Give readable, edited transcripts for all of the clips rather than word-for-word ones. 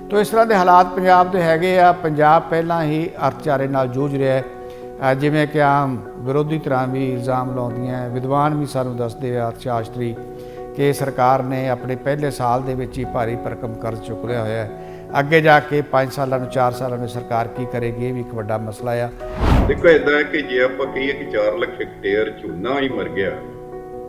तो इस तरह के हालात पंजाब के हैगे आ। पंजाब पहला ही अर्थचारे नाल जूझ रहा है, जिमें कि आम विरोधी धਿਰਾਂ भी इल्ज़ाम लाउंदियां, विद्वान भी सानू दसदे आ अर्थशास्त्री कि सरकार ने अपने पहले साल दे विच ही भारी भरकम कर्ज चुक लिया होया है। अगे जाके 5 सालों 4 सालों में सरकार की करेगी, ये भी एक वड्डा मसला आ। देखो इदा है कि जे आप कहिए कि 4 ਲੱਖ हेक्टेयर झोना ही मर गया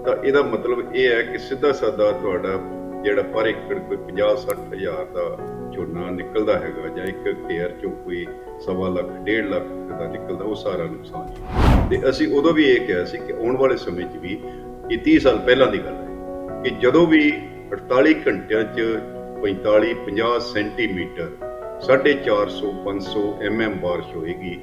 तो ਇਹਦਾ मतलब ये है कि सीधा साधा ਤੁਹਾਡਾ ਜਿਹੜਾ पर एकड़ कोई 50-60 ਹਜ਼ਾਰ ਦਾ ਝੋਨਾ ਨਿਕਲਦਾ ਹੈਗਾ ਜਾਂ 1 हेक्टेयर ਚੋਂ ਕੋਈ 1.25 ਲੱਖ 1.5 ਲੱਖ ਦਾ ਨਿਕਲਦਾ, ਉਹ ਸਾਰਾ ਨੁਕਸਾਨ ਹੈ। ਤੇ ਅਸੀਂ ਉਦੋਂ ਵੀ ਇਹ ਕਿਹਾ ਸੀ ਕਿ ਆਉਣ ਵਾਲੇ ਸਮੇਂ 'ਚ ਵੀ ਇਹ 30 ਸਾਲ ਪਹਿਲਾਂ ਦੀ ਗੱਲ ਹੈ ਕਿ ਜਦੋਂ ਵੀ 48 ਘੰਟਿਆਂ 'ਚ 45-50 ਸੈਂਟੀਮੀਟਰ 450-500 mm ਬਾਰਿਸ਼ ਹੋਏਗੀ,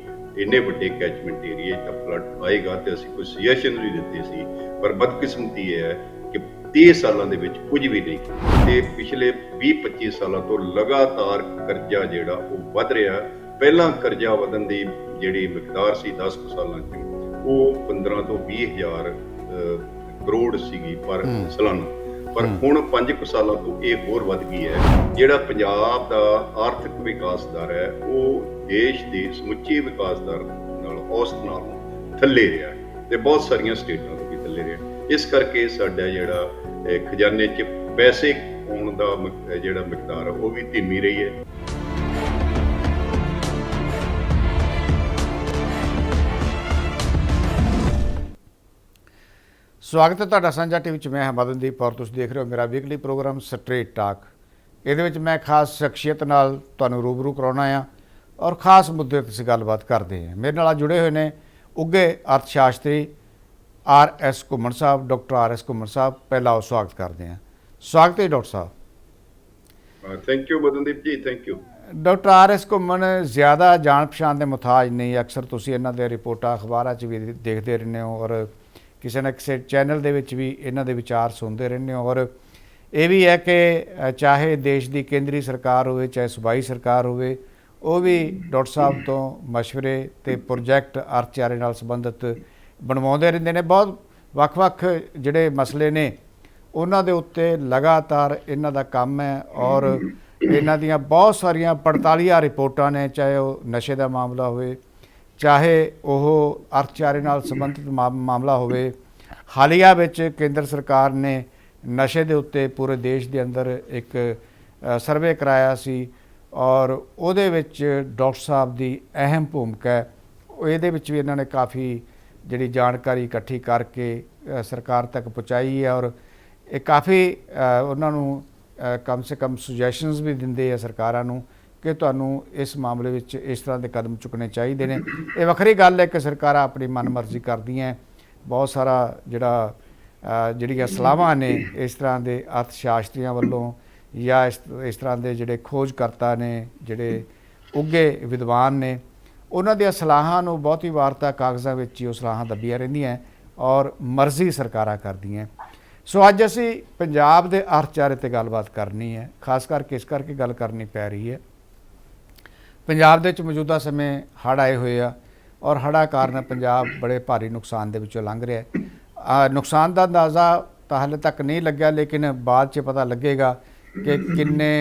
ਇੰਨੇ ਵੱਡੇ ਕੈਚਮੈਂਟ ਏਰੀਏ ਦਾ ਫਲੱਡ ਆਏਗਾ ਤੇ ਅਸੀਂ ਕੋਈ ਸੁਜੈਸ਼ਨ ਵੀ ਦਿੱਤੇ ਸੀ। ਪਰ ਬਦਕਿਸਮਤੀ ਇਹ ਹੈ ਕਿ 30 ਸਾਲਾਂ ਦੇ ਵਿੱਚ ਕੁਝ ਵੀ ਨਹੀਂ ਤੇ ਪਿਛਲੇ 20-25 ਸਾਲਾਂ ਤੋਂ ਲਗਾਤਾਰ ਕਰਜ਼ਾ ਜਿਹੜਾ ਉਹ ਵੱਧ ਰਿਹਾ। ਪਹਿਲਾਂ ਕਰਜ਼ਾ ਵਧਣ ਦੀ ਜਿਹੜੀ ਮਿਕਦਾਰ ਸੀ 10 ਸਾਲਾਂ 'ਚ ਉਹ 15 ਤੋਂ 20 ਹਜ਼ਾਰ ਕਰੋੜ ਸੀਗੀ ਪਰ ਸਾਲਾਨਾ, ਪਰ ਹੁਣ 5 ਸਾਲਾਂ ਤੋਂ ਇਹ ਹੋਰ ਵੱਧ ਗਈ ਹੈ। ਜਿਹੜਾ ਪੰਜਾਬ ਦਾ ਆਰਥਿਕ ਵਿਕਾਸ ਦਰ ਹੈ ਉਹ ਦੇਸ਼ ਦੀ ਸਮੁੱਚੀ ਵਿਕਾਸ ਦਰ ਨਾਲ ਔਸਤ ਨਾਲੋਂ ਥੱਲੇ ਰਿਹਾ ਤੇ ਬਹੁਤ ਸਾਰੀਆਂ ਸਟੇਟਾਂ ਤੋਂ ਵੀ ਥੱਲੇ ਰਿਹਾ। ਇਸ ਕਰਕੇ ਸਾਡਾ ਜਿਹੜਾ ਖਜ਼ਾਨੇ 'ਚ ਪੈਸੇ ਆਉਣ ਦਾ ਜਿਹੜਾ ਮਿਕਦਾਰ ਹੈ ਉਹ ਵੀ ਧੀਮੀ ਰਹੀ ਹੈ। स्वागत है तुहाडा साझा टीवी च। मैं मदनदीप और तुसीं देख रहे हो मेरा वीकली प्रोग्राम स्ट्रेट टाक। ये मैं खास शख्सियत नाल तुहानूं रूबरू कराउणा आ और खास मुद्दे ते असीं गलबात करते हैं। मेरे नाल जुड़े हुए ने उगे अर्थशास्त्री RS घुम्मन साहब, डॉक्टर RS घुम्मन साहब। पहला वो स्वागत करते हैं। स्वागत है डॉक्टर साहब। Thank you Madandeep ji, thank you. Doctor RS Ghuman ज़्यादा जान पछाण के मुथाज नहीं, अक्सर तुसीं इन्हां दे रिपोर्टां अखबारां च भी देखते रहने हो और किसी न किसी चैनल दे विच भी इन्हां दे विचार सुनते रहने हो। और ये भी है कि चाहे देश की केंद्रीय सरकार हो चाहे सूबाई सरकार हो, वो भी डॉक्टर साहब तो मशवरे ते प्रोजैक्ट अर्थचारे नाल संबंधित बनवाउंदे रहिंदे ने। बहुत वख-वख जिहड़े मसले ने उन्हां दे उत्ते लगातार इन्हां दा काम है और इन्हां दियां बहुत सारियां 45 रिपोर्टां ने, चाहे वो नशे का मामला होवे, चाहे वह अर्थचारे नाल संबंधित मामला होवे। हालिया विच केंद्र सरकार ने नशे के उत्ते पूरे देश के अंदर एक सर्वे कराया सी और उहदे विच डॉक्टर साहब की अहम भूमिका है। इहदे विच भी इन्होंने काफ़ी जिहड़ी जानकारी इकट्ठी करके सरकार तक पहुँचाई है और काफ़ी उन्होंने कम से कम सुजैशनस भी दिंदे आ सरकारां नूं कि तुहानूं इस मामले में इस तरह के कदम चुकने चाहिए ने। ये वखरी गल है कि सरकार अपनी मनमर्जी करदियां, बहुत सारा जिहड़ियां सलाहां ने इस तरह के अर्थशास्त्रियों वालों या इस तरह के जिहड़े खोजकर्ता ने, जिहड़े उगे विद्वान ने, उन्हां दी सलाहां नूं बहुती वार तां कागज़ां विच ही सलाहां दबियां रहिंदियां और मर्जी सरकारां करदियां। सो अज असीं पंजाब दे अर्थचारे ते गलबात करनी है, खास करके इस करके गल करनी पै रही है। पंजाब दे विच मौजूदा समय हड़ आए हुए आ और हड़ा कारण पंजाब बड़े भारी नुकसान दे विचों लंघ रहा है। नुकसान का अंदाज़ा तो हाले तक नहीं लग्या, लेकिन बाद च पता लगेगा कि किन्ने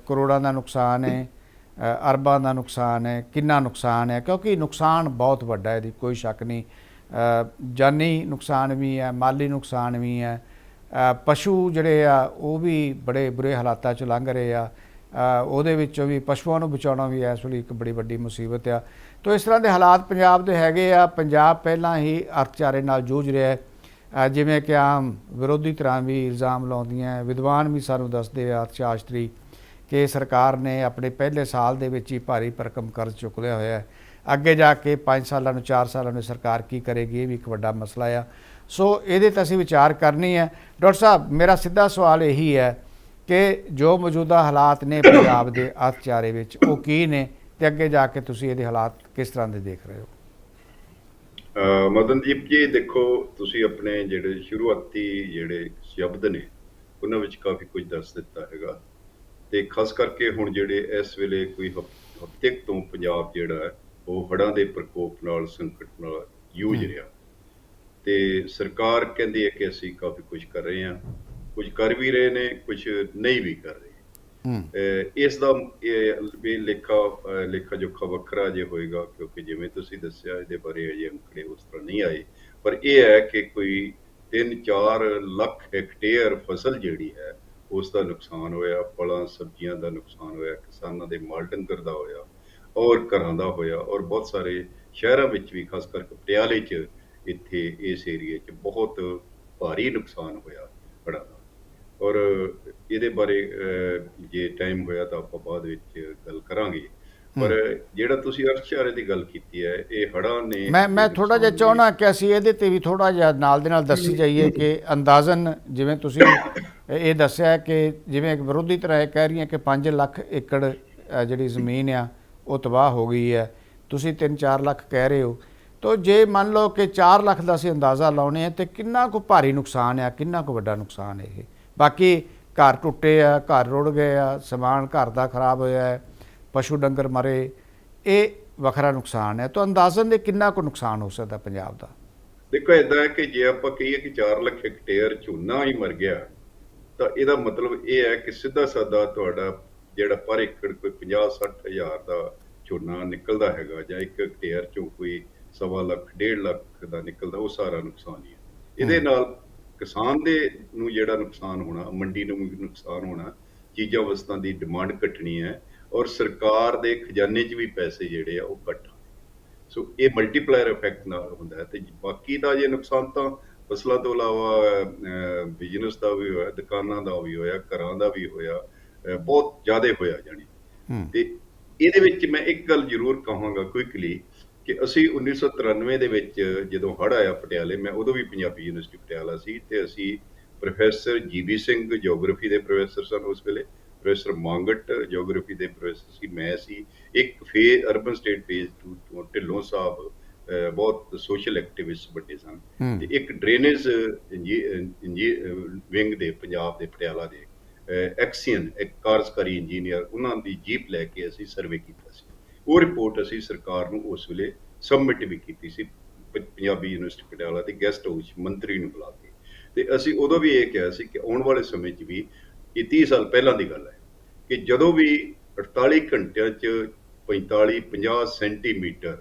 करोड़ों का नुकसान है, अरबां का नुकसान है, किन्ना नुकसान है, क्योंकि नुकसान बहुत वड्डा है, कोई शक नहीं। जानी नुकसान भी है, माली नुकसान भी है। पशु जिहड़े आ वो भी बड़े बुरे हालातां चों लंघ रहे आ। ਉਹਦੇ ਵਿੱਚੋਂ भी पशुओं ਨੂੰ बचाउणा भी इस ਵੇਲੇ एक बड़ी वड्डी मुसीबत आ। तो इस तरह के हालात पंजाब दे हैगे आ। पंजाब पहला ही अर्थचारे नाल जूझ रहा है, जिमें कि आम विरोधी धਿਰਾਂ भी इल्ज़ाम लाउंदियां, विद्वान भी सानू दसदे आ अर्थशास्त्री कि सरकार ने अपने पहले साल दे विच ही भारी भरकम कर्ज चुक लिया होया है। अगे जाके 5 सालों 4 सालों में सरकार की करेगी, ये भी एक वड्डा मसला आ। सो ये तो असीं विचार करनी है। डॉक्टर साहब, मेरा सीधा सवाल यही है कि जो मौजूदा हालात ने पंजाब के अर्थचारे विच वो की ने ते अगे जाके तुसीं इहदे हालात किस तरह के देख रहे हो? मदनदीप जी देखो, तुसीं अपने जिहड़े शुरुआती जिहड़े शब्द ने उन्हां विच काफ़ी कुछ दस दिता हैगा ते खास करके हुण जिहड़े इस वेले कोई हफ्ते तो पंजाब जिहड़ा है वो हड़ां दे प्रकोप नाल संकट नाल जूझ रहा ते सरकार कहती है कि असीं काफ़ी कुछ कर रहे हैं, कुछ कर भी रहे ने, कुछ नहीं भी कर रहे। ਹੂੰ ਇਸ ਦਾ ਵੀ ਲੇਖਾ ਜੋਖਾ ਵੱਖਰਾ ਜੇ ਹੋਏਗਾ, ਕਿਉਂਕਿ ਜਿਵੇਂ ਤੁਸੀਂ ਦੱਸਿਆ ਇਹਦੇ ਬਾਰੇ ਅਜੇ ਅੰਕੜੇ ਉਸ ਤਰ੍ਹਾਂ ਨਹੀਂ ਆਏ, ਪਰ ਇਹ ਹੈ ਕਿ ਕੋਈ 3-4 ਲੱਖ ਹੈਕਟੇਅਰ ਫਸਲ ਜਿਹੜੀ ਹੈ ਉਸ ਦਾ ਨੁਕਸਾਨ ਹੋਇਆ, ਫਲਾਂ ਸਬਜ਼ੀਆਂ ਦਾ ਨੁਕਸਾਨ ਹੋਇਆ, ਕਿਸਾਨਾਂ ਦੇ ਮਾਲ ਡੰਗਰ ਦਾ ਹੋਇਆ ਔਰ ਘਰਾਂ ਦਾ ਹੋਇਆ, ਔਰ ਬਹੁਤ ਸਾਰੇ ਸ਼ਹਿਰਾਂ ਵਿੱਚ ਵੀ, ਖਾਸ ਕਰਕੇ ਪਟਿਆਲੇ 'ਚ, ਇੱਥੇ ਇਸ ਏਰੀਏ 'ਚ ਬਹੁਤ ਭਾਰੀ ਨੁਕਸਾਨ ਹੋਇਆ ਹੜ੍ਹਾਂ ਦਾ। ਔਰ ਇਹਦੇ ਬਾਰੇ ਜੇ ਟਾਈਮ ਹੋਇਆ ਤਾਂ ਆਪਾਂ ਬਾਅਦ ਵਿੱਚ ਗੱਲ ਕਰਾਂਗੇ। ਪਰ ਜਿਹੜਾ ਤੁਸੀਂ ਅਰਥਚਾਰੇ ਦੀ ਗੱਲ ਕੀਤੀ ਹੈ, ਇਹ ਹੜ੍ਹਾਂ ਨੇ ਮੈਂ ਥੋੜਾ ਜਿਹਾ ਚਾਹੁੰਦਾ ਕਿ ਅਸੀਂ ਇਹਦੇ ਤੇ ਵੀ ਥੋੜਾ ਜਿਹਾ ਨਾਲ ਦੇ ਨਾਲ ਦੱਸੀ ਜਾਈਏ ਕਿ ਅੰਦਾਜ਼ਨ ਜਿਵੇਂ ਤੁਸੀਂ ਇਹ ਦੱਸਿਆ ਕਿ ਜਿਵੇਂ ਇੱਕ ਵਿਰੋਧੀ ਧਿਰਾਂ ਇਹ ਕਹਿ ਰਹੀਆਂ ਕਿ 5 ਲੱਖ ਏਕੜ ਜਿਹੜੀ ਜ਼ਮੀਨ ਆ ਉਹ ਤਬਾਹ ਹੋ ਗਈ ਹੈ, ਤੁਸੀਂ 3-4 ਲੱਖ ਕਹਿ ਰਹੇ ਹੋ। ਤੋ ਜੇ ਮੰਨ ਲਓ ਕਿ 4 ਲੱਖ ਦਾ ਅਸੀਂ ਅੰਦਾਜ਼ਾ ਲਾਉਣੇ ਆ, ਤੇ ਕਿੰਨਾ ਕੁ ਭਾਰੀ ਨੁਕਸਾਨ ਆ, ਕਿੰਨਾ ਕੁ ਵੱਡਾ ਨੁਕਸਾਨ ਇਹ? ਬਾਕੀ ਘਰ ਟੁੱਟੇ ਆ, ਘਰ ਰੁੜ ਗਏ ਆ, ਸਮਾਨ ਘਰ ਦਾ ਖਰਾਬ ਹੋਇਆ ਹੈ, ਪਸ਼ੂ ਡੰਗਰ ਮਰੇ, ਇਹ ਵੱਖਰਾ ਨੁਕਸਾਨ ਹੈ। ਤਾਂ ਅੰਦਾਜ਼ਨ ਦੇ ਕਿੰਨਾ ਕੁ ਨੁਕਸਾਨ ਹੋ ਸਕਦਾ ਪੰਜਾਬ ਦਾ? ਦੇਖੋ, ਏਦਾਂ ਹੈ ਕਿ ਜੇ ਆਪਾਂ ਕਹੀਏ ਕਿ 4 ਲੱਖ ਹੈਕਟੇਅਰ ਝੋਨਾ ਹੀ ਮਰ ਗਿਆ, ਤਾਂ ਇਹਦਾ ਮਤਲਬ ਇਹ ਹੈ ਕਿ ਸਿੱਧਾ ਸਾਦਾ ਤੁਹਾਡਾ ਜਿਹੜਾ ਪਰ ਏਕੜ ਕੋਈ 50-60 ਹਜ਼ਾਰ ਦਾ ਝੋਨਾ ਨਿਕਲਦਾ ਹੈਗਾ, ਜਾਂ 1 ਹੈਕਟੇਅਰ ਚੋਂ ਕੋਈ 1.25 ਲੱਖ 1.5 ਲੱਖ ਦਾ ਨਿਕਲਦਾ, ਉਹ ਸਾਰਾ ਨੁਕਸਾਨ ਹੀ ਹੈ। ਇਹਦੇ ਨਾਲ ਕਿਸਾਨ ਦੇ ਨੂੰ ਜਿਹੜਾ ਨੁਕਸਾਨ ਹੋਣਾ, ਮੰਡੀ ਨੂੰ ਵੀ ਨੁਕਸਾਨ ਹੋਣਾ, ਚੀਜ਼ਾਂ ਵਸਤਾਂ ਦੀ ਡਿਮਾਂਡ ਘਟਣੀ ਹੈ, ਔਰ ਸਰਕਾਰ ਦੇ ਖਜ਼ਾਨੇ 'ਚ ਵੀ ਪੈਸੇ ਜਿਹੜੇ ਆ ਉਹ ਘਟਣ। ਸੋ ਇਹ ਮਲਟੀਪਲਾਇਰ ਇਫੈਕਟ ਨਾਲ ਹੁੰਦਾ ਹੈ। ਤੇ ਬਾਕੀ ਦਾ ਜੇ ਨੁਕਸਾਨ ਤਾਂ ਫਸਲਾਂ ਤੋਂ ਇਲਾਵਾ ਬਿਜ਼ਨਸ ਦਾ ਵੀ ਹੋਇਆ, ਦੁਕਾਨਾਂ ਦਾ ਵੀ ਹੋਇਆ, ਘਰਾਂ ਦਾ ਵੀ ਹੋਇਆ, ਬਹੁਤ ਜ਼ਿਆਦਾ ਹੋਇਆ ਜਾਣੀ। ਤੇ ਇਹਦੇ ਵਿੱਚ ਮੈਂ ਇੱਕ ਗੱਲ ਜ਼ਰੂਰ ਕਹਾਂਗਾ ਕੁਇਕਲੀ, ਕਿ ਅਸੀਂ 1993 ਦੇ ਵਿੱਚ ਜਦੋਂ ਹੜ੍ਹ ਆਇਆ ਪਟਿਆਲੇ, ਮੈਂ ਉਦੋਂ ਵੀ ਪੰਜਾਬੀ ਯੂਨੀਵਰਸਿਟੀ ਪਟਿਆਲਾ ਸੀ, ਤੇ ਅਸੀਂ ਪ੍ਰੋਫੈਸਰ GB ਸਿੰਘ ਜਿਓਗ੍ਰਾਫੀ ਦੇ ਪ੍ਰੋਫੈਸਰ ਸਨ ਉਸ ਵੇਲੇ, ਪ੍ਰੋਫੈਸਰ ਮੰਗਟ ਜਿਓਗ੍ਰਾਫੀ ਦੇ ਪ੍ਰੋਫੈਸਰ ਸੀ, ਮੈਂ ਸੀ। ਇੱਕ ਅਰਬਨ ਸਟੇਟ ਫੇਜ਼ 2 ਤੋਂ ਢਿੱਲੋਂ ਸਾਹਿਬ ਬਹੁਤ ਸੋਸ਼ਲ ਐਕਟਿਵਿਸਟ ਵੱਡੇ ਸਨ, ਤੇ ਇੱਕ ਡਰੇਨੇਜ ਵਿੰਗ ਦੇ ਪੰਜਾਬ ਦੇ ਪਟਿਆਲਾ ਦੇ ਐਕਸੀਅਨ, ਇੱਕ ਕਾਰਜਕਾਰੀ ਇੰਜੀਨੀਅਰ, ਉਹਨਾਂ ਦੀ ਜੀਪ ਲੈ ਕੇ ਅਸੀਂ ਸਰਵੇ ਕੀਤਾ ਸੀ। ਉਹ ਰਿਪੋਰਟ ਅਸੀਂ ਸਰਕਾਰ ਨੂੰ ਉਸ ਵੇਲੇ ਸਬਮਿਟ ਵੀ ਕੀਤੀ ਸੀ, ਪੰਜਾਬੀ ਯੂਨੀਵਰਸਿਟੀ ਪਟਿਆਲਾ ਦੇ ਗੈਸਟ ਹਾਊਸ ਮੰਤਰੀ ਨੂੰ ਬੁਲਾ ਕੇ। ਤੇ ਅਸੀਂ ਉਦੋਂ ਵੀ ਇਹ ਕਿਹਾ ਸੀ ਕਿ ਆਉਣ ਵਾਲੇ ਸਮੇਂ ਚ ਵੀ, ਇਹ 30 ਸਾਲ ਪਹਿਲਾਂ ਦੀ ਗੱਲ ਹੈ, ਕਿ ਜਦੋਂ ਵੀ 48 ਘੰਟਿਆਂ ਚ 45-50 ਸੈਂਟੀਮੀਟਰ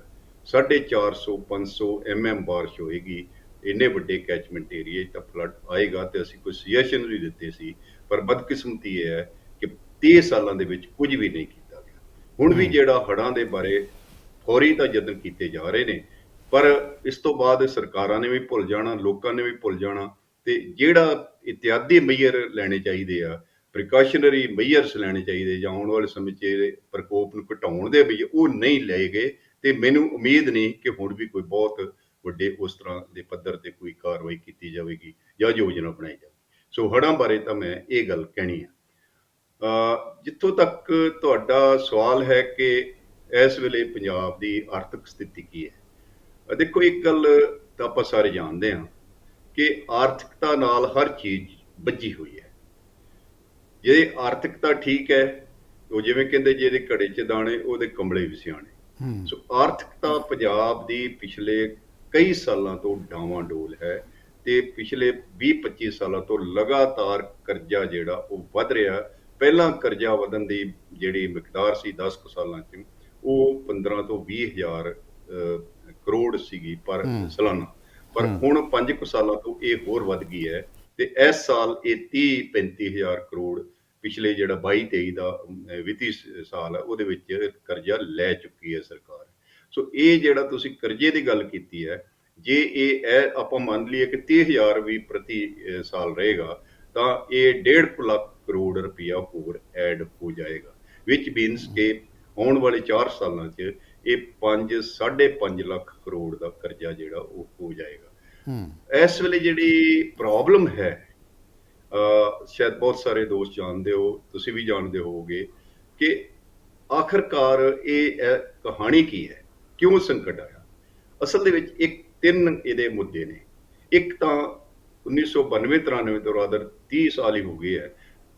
450-500 mm ਬਾਰਿਸ਼ ਹੋਏਗੀ ਇੰਨੇ ਵੱਡੇ ਕੈਚਮੈਂਟ ਏਰੀਏ ਤਾਂ ਫਲੱਡ ਆਏਗਾ। ਤੇ ਅਸੀਂ ਕੋਈ ਸੁਜੈਸ਼ਨ ਵੀ ਦਿੱਤੇ ਸੀ, ਪਰ ਬਦਕਿਸਮਤੀ ਇਹ ਹੈ ਕਿ 30 ਸਾਲਾਂ ਦੇ ਵਿੱਚ ਕੁਝ ਵੀ ਨਹੀਂ ਕੀਤਾ ਗਿਆ। ਹੁਣ ਵੀ ਜਿਹੜਾ ਹੜ੍ਹਾਂ ਦੇ ਬਾਰੇ ਫੌਰੀ ਤਾਂ ਯਤਨ ਕੀਤੇ ਜਾ ਰਹੇ ਨੇ, ਪਰ ਇਸ ਤੋਂ ਬਾਅਦ ਸਰਕਾਰਾਂ ਨੇ ਵੀ ਭੁੱਲ ਜਾਣਾ, ਲੋਕਾਂ ਨੇ ਵੀ ਭੁੱਲ ਜਾਣਾ, ਤੇ ਜਿਹੜਾ ਇਤਿਆਦੀ ਮਈਅਰ ਲੈਣੇ ਚਾਹੀਦੇ ਆ, ਪ੍ਰੀਕਾਸ਼ਨਰੀ ਮਈਅਰਸ ਲੈਣੇ ਚਾਹੀਦੇ, ਜਾਂ ਆਉਣ ਵਾਲੇ ਸਮੇਂ 'ਚ ਪ੍ਰਕੋਪ ਨੂੰ ਘਟਾਉਣ ਦੇ ਵੀ, ਉਹ ਨਹੀਂ ਲਏ ਗਏ। ਤੇ ਮੈਨੂੰ ਉਮੀਦ ਨਹੀਂ ਕਿ ਹੁਣ ਵੀ ਕੋਈ ਬਹੁਤ ਵੱਡੇ ਉਸ ਤਰ੍ਹਾਂ ਦੇ ਪੱਧਰ ਤੇ ਕੋਈ ਕਾਰਵਾਈ ਕੀਤੀ ਜਾਵੇਗੀ ਜਾਂ ਯੋਜਨਾ ਬਣਾਈ ਜਾਵੇਗੀ। ਸੋ ਹੜ੍ਹਾਂ ਬਾਰੇ ਤਾਂ ਮੈਂ ਇਹ ਗੱਲ ਕਹਿਣੀ ਹੈ। ਜਿੱਥੋਂ ਤੱਕ ਤੁਹਾਡਾ ਸਵਾਲ ਹੈ ਕਿ ਇਸ ਵੇਲੇ ਪੰਜਾਬ ਦੀ ਆਰਥਿਕ ਸਥਿਤੀ ਕੀ ਹੈ, ਦੇਖੋ, ਇੱਕ ਗੱਲ ਤਾਂ ਆਪਾਂ ਸਾਰੇ ਜਾਣਦੇ ਹਾਂ ਕਿ ਆਰਥਿਕਤਾ ਨਾਲ ਹਰ ਚੀਜ਼ ਬੱਝੀ ਹੋਈ ਹੈ। ਜੇ ਆਰਥਿਕਤਾ ਠੀਕ ਹੈ, ਉਹ ਜਿਵੇਂ ਕਹਿੰਦੇ ਜਿਹਦੇ ਘੜੇ 'ਚ ਦਾਣੇ ਉਹਦੇ ਕੰਬਲੇ ਵੀ ਸਿਆਣੇ। ਸੋ ਆਰਥਿਕਤਾ ਪੰਜਾਬ ਦੀ ਪਿਛਲੇ ਕਈ ਸਾਲਾਂ ਤੋਂ ਡਾਵਾਂਡੋਲ ਹੈ, ਤੇ ਪਿਛਲੇ 20-25 ਸਾਲਾਂ ਤੋਂ ਲਗਾਤਾਰ ਕਰਜ਼ਾ ਜਿਹੜਾ ਉਹ ਵੱਧ ਰਿਹਾ। ਪਹਿਲਾਂ ਕਰਜ਼ਾ ਵਧਣ ਦੀ ਜਿਹੜੀ ਮਿਕਦਾਰ ਸੀ 10 ਕੁ ਸਾਲਾਂ 'ਚ, ਉਹ 15 ਤੋਂ 20 ਹਜ਼ਾਰ ਕਰੋੜ ਸੀਗੀ ਪਰ ਸਾਲਾਨਾ, ਪਰ ਹੁਣ 5 ਕੁ ਸਾਲਾਂ ਤੋਂ ਇਹ ਹੋਰ ਵੱਧ ਗਈ ਹੈ, ਤੇ ਇਸ ਸਾਲ ਇਹ 30-35 ਹਜ਼ਾਰ ਕਰੋੜ ਪਿਛਲੇ ਜਿਹੜਾ 22-23 ਦਾ ਵਿੱਤੀ ਸਾਲ ਹੈ ਉਹਦੇ ਵਿੱਚ ਕਰਜ਼ਾ ਲੈ ਚੁੱਕੀ ਹੈ ਸਰਕਾਰ। ਸੋ ਇਹ ਜਿਹੜਾ ਤੁਸੀਂ ਕਰਜ਼ੇ ਦੀ ਗੱਲ ਕੀਤੀ ਹੈ, ਜੇ ਇਹ ਆਪਾਂ ਮੰਨ ਲਈਏ ਕਿ 30,000 ਵੀ ਪ੍ਰਤੀ ਸਾਲ ਰਹੇਗਾ, ਤਾਂ ਇਹ 1.5 ਲੱਖ ਕਰੋੜ ਰੁਪਇਆ ਹੋਰ ਐਡ ਹੋ ਜਾਏਗਾ, ਵਿਚ ਮੀਨਸ ਕਿ ਆਉਣ ਵਾਲੇ 4 ਸਾਲਾਂ 'ਚ ਇਹ 5-5.5 ਲੱਖ ਕਰੋੜ ਦਾ ਕਰਜ਼ਾ ਜਿਹੜਾ ਉਹ ਹੋ ਜਾਏਗਾ। ਇਸ ਵੇਲੇ ਜਿਹੜੀ ਪ੍ਰੋਬਲਮ ਹੈ, ਸ਼ਾਇਦ ਬਹੁਤ ਸਾਰੇ ਦੋਸਤ ਜਾਣਦੇ ਹੋ, ਤੁਸੀਂ ਵੀ ਜਾਣਦੇ ਹੋਵੋਗੇ, ਕਿ ਆਖਰਕਾਰ ਇਹ ਕਹਾਣੀ ਕੀ ਹੈ, ਕਿਉਂ ਸੰਕਟ ਆਇਆ। ਅਸਲ ਦੇ ਵਿੱਚ 3 ਇਹਦੇ ਮੁੱਦੇ ਨੇ। ਇੱਕ ਤਾਂ 1992-93 ਤੋਂ ਰਾਦਰ 30 ਸਾਲ ਹੀ ਹੋ ਗਏ ਹੈ,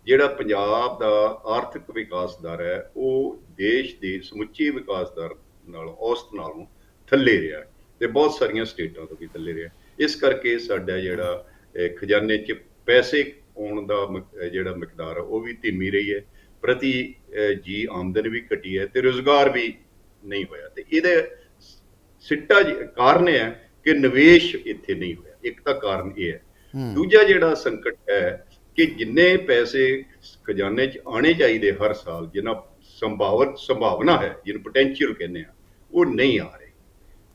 ਜਿਹੜਾ ਪੰਜਾਬ ਦਾ ਆਰਥਿਕ ਵਿਕਾਸ ਦਰ ਹੈ ਉਹ ਦੇਸ਼ ਦੀ ਸਮੁੱਚੀ ਵਿਕਾਸ ਦਰ ਨਾਲ ਔਸਤ ਨਾਲੋਂ ਥੱਲੇ ਰਿਹਾ, ਤੇ ਬਹੁਤ ਸਾਰੀਆਂ ਸਟੇਟਾਂ ਤੋਂ ਵੀ ਥੱਲੇ ਰਿਹਾ। ਇਸ ਕਰਕੇ ਸਾਡਾ ਜਿਹੜਾ ਖਜ਼ਾਨੇ 'ਚ ਪੈਸੇ ਆਉਣ ਦਾ ਜਿਹੜਾ ਮਿਕਦਾਰ ਹੈ ਉਹ ਵੀ ਧੀਮੀ ਰਹੀ ਹੈ, ਪ੍ਰਤੀ ਜੀ ਆਮਦਨ ਵੀ ਘਟੀ ਹੈ ਤੇ ਰੁਜ਼ਗਾਰ ਵੀ ਨਹੀਂ ਹੋਇਆ। ਤੇ ਇਹਦੇ ਕਾਰਨ ਇਹ ਹੈ ਕਿ ਨਿਵੇਸ਼ ਇੱਥੇ ਨਹੀਂ ਹੋਇਆ। ਇੱਕ ਤਾਂ ਕਾਰਨ ਇਹ ਹੈ। ਹੂੰ ਦੂਜਾ ਜਿਹੜਾ ਸੰਕਟ ਹੈ ਕਿ ਜਿੰਨੇ ਪੈਸੇ ਖਜ਼ਾਨੇ 'ਚ ਆਣੇ ਚਾਹੀਦੇ ਹਰ ਸਾਲ, ਜਿੰਨਾ ਸੰਭਾਵਨਾ ਹੈ, ਜਿਹਨੂੰ ਪੋਟੈਂਸ਼ੀਅਲ ਕਹਿੰਦੇ ਆ, ਉਹ ਨਹੀਂ ਆ ਰਹੇ।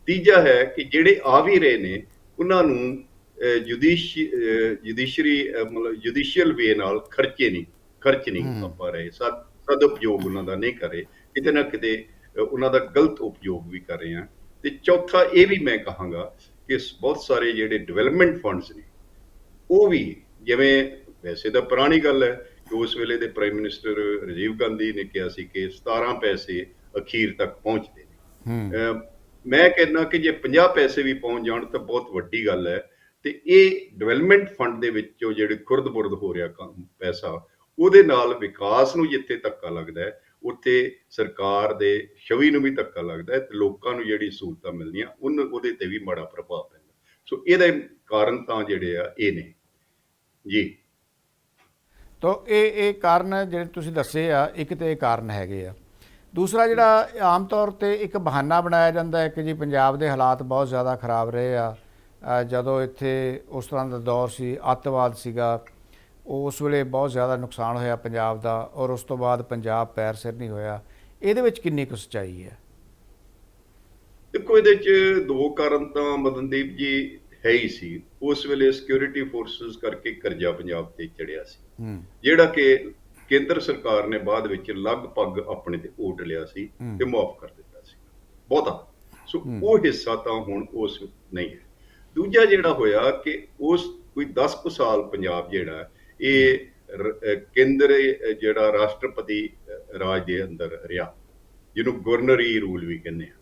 ਤੀਜਾ ਹੈ ਕਿ ਜਿਹੜੇ ਆ ਵੀ ਰਹੇ ਨੇ ਉਹਨਾਂ ਨੂੰ ਜੁਡੀਸ਼ੀਅਲ ਵੇ ਨਾਲ ਖਰਚ ਨਹੀਂ ਕਰ ਪਾ ਰਹੇ, ਸਦ ਉਪਯੋਗ ਉਹਨਾਂ ਦਾ ਨਹੀਂ ਕਰ ਰਹੇ, ਕਿਤੇ ਨਾ ਕਿਤੇ ਉਹਨਾਂ ਦਾ ਗਲਤ ਉਪਯੋਗ ਵੀ ਕਰ ਰਹੇ ਆ। ਤੇ ਚੌਥਾ ਇਹ ਵੀ ਮੈਂ ਕਹਾਂਗਾ ਕਿ ਬਹੁਤ ਸਾਰੇ ਜਿਹੜੇ ਡਿਵੈਲਪਮੈਂਟ ਫੰਡਸ ਨੇ ਉਹ ਵੀ, ਜਿਵੇਂ ਵੈਸੇ ਤਾਂ ਪੁਰਾਣੀ ਗੱਲ ਹੈ ਕਿ ਉਸ ਵੇਲੇ ਦੇ ਪ੍ਰਾਈਮ ਮਿਨਿਸਟਰ ਰਾਜੀਵ ਗਾਂਧੀ ਨੇ ਕਿਹਾ ਸੀ ਕਿ 17 ਪੈਸੇ ਅਖੀਰ ਤੱਕ ਪਹੁੰਚਦੇ ਨੇ। ਮੈਂ ਕਹਿੰਦਾ ਕਿ ਜੇ 50 ਪੈਸੇ ਵੀ ਪਹੁੰਚ ਜਾਣ ਤਾਂ ਬਹੁਤ ਵੱਡੀ ਗੱਲ ਹੈ। ਤੇ ਇਹ ਡਿਵੈਲਪਮੈਂਟ ਫੰਡ ਦੇ ਵਿੱਚੋਂ ਜਿਹੜੇ ਖੁਰਦ-ਬੁਰਦ ਹੋ ਰਿਹਾ ਪੈਸਾ, ਉਹਦੇ ਨਾਲ ਵਿਕਾਸ ਨੂੰ ਜਿੱਥੇ ਧੱਕਾ ਲੱਗਦਾ ਹੈ ਉੱਥੇ ਸਰਕਾਰ ਦੇ ਛਵੀ ਨੂੰ ਵੀ ਧੱਕਾ ਲੱਗਦਾ ਹੈ ਤੇ ਲੋਕਾਂ ਨੂੰ ਜਿਹੜੀ ਸਹੂਲਤਾਂ ਮਿਲਦੀਆਂ ਉਹਦੇ ਤੇ ਵੀ ਮਾੜਾ ਪ੍ਰਭਾਵ ਪੈਂਦਾ। ਸੋ ਇਹਦੇ ਕਾਰਨ ਤਾਂ ਜਿਹੜੇ ਆ ਇਹ ਨੇ ਜੀ। ਤੋ ਇਹ ਕਾਰਨ ਜਿਹੜੇ ਤੁਸੀਂ ਦੱਸੇ ਆ, ਇੱਕ ਤੇ ਇਹ ਕਾਰਨ ਹੈਗੇ ਆ। ਦੂਸਰਾ ਜਿਹੜਾ ਆਮ ਤੌਰ 'ਤੇ ਇੱਕ ਬਹਾਨਾ ਬਣਾਇਆ ਜਾਂਦਾ ਹੈ ਕਿ ਜੀ ਪੰਜਾਬ ਦੇ ਹਾਲਾਤ ਬਹੁਤ ਜ਼ਿਆਦਾ ਖਰਾਬ ਰਹੇ ਆ, ਜਦੋਂ ਇੱਥੇ ਉਸ ਤਰ੍ਹਾਂ ਦਾ ਦੌਰ ਸੀ, ਅੱਤਵਾਦ ਸੀਗਾ, ਉਸ ਵੇਲੇ ਬਹੁਤ ਜ਼ਿਆਦਾ ਨੁਕਸਾਨ ਹੋਇਆ ਪੰਜਾਬ ਦਾ, ਔਰ ਉਸ ਤੋਂ ਬਾਅਦ ਪੰਜਾਬ ਪੈਰ ਸਿਰ ਨਹੀਂ ਹੋਇਆ। ਇਹਦੇ ਵਿੱਚ ਕਿੰਨੀ ਕੁ ਸੱਚਾਈ ਹੈ? ਦੇਖੋ, ਇਹਦੇ 'ਚ ਦੋ ਕਾਰਨ ਤਾਂ ਮਦਨਦੀਪ ਜੀ ਹੈ ਹੀ ਸੀ। ਉਸ ਵੇਲੇ ਸਿਕਿਉਰਿਟੀ ਫੋਰਸਿਸ ਕਰਕੇ ਕਰਜ਼ਾ ਪੰਜਾਬ ਤੇ ਚੜਿਆ ਸੀ, ਜਿਹੜਾ ਕਿ ਕੇਂਦਰ ਸਰਕਾਰ ਨੇ ਬਾਅਦ ਵਿੱਚ ਲਗਭਗ ਆਪਣੇ ਤੇ ਓਟ ਲਿਆ ਸੀ ਤੇ ਮੁਆਫ ਕਰ ਦਿੱਤਾ ਸੀ ਬਹੁਤਾ। ਸੋ ਉਹ ਹਿੱਸਾ ਤਾਂ ਹੁਣ ਉਸ ਨਹੀਂ ਹੈ। ਦੂਜਾ ਜਿਹੜਾ ਹੋਇਆ ਕਿ ਉਸ ਕੋਈ 10 ਕੁ ਸਾਲ ਪੰਜਾਬ ਜਿਹੜਾ ਇਹ ਕੇਂਦਰ ਜਿਹੜਾ ਰਾਸ਼ਟਰਪਤੀ ਰਾਜ ਦੇ ਅੰਦਰ ਰਿਹਾ, ਜਿਹਨੂੰ ਗਵਰਨਰੀ ਰੂਲ ਵੀ ਕਹਿੰਦੇ ਆ,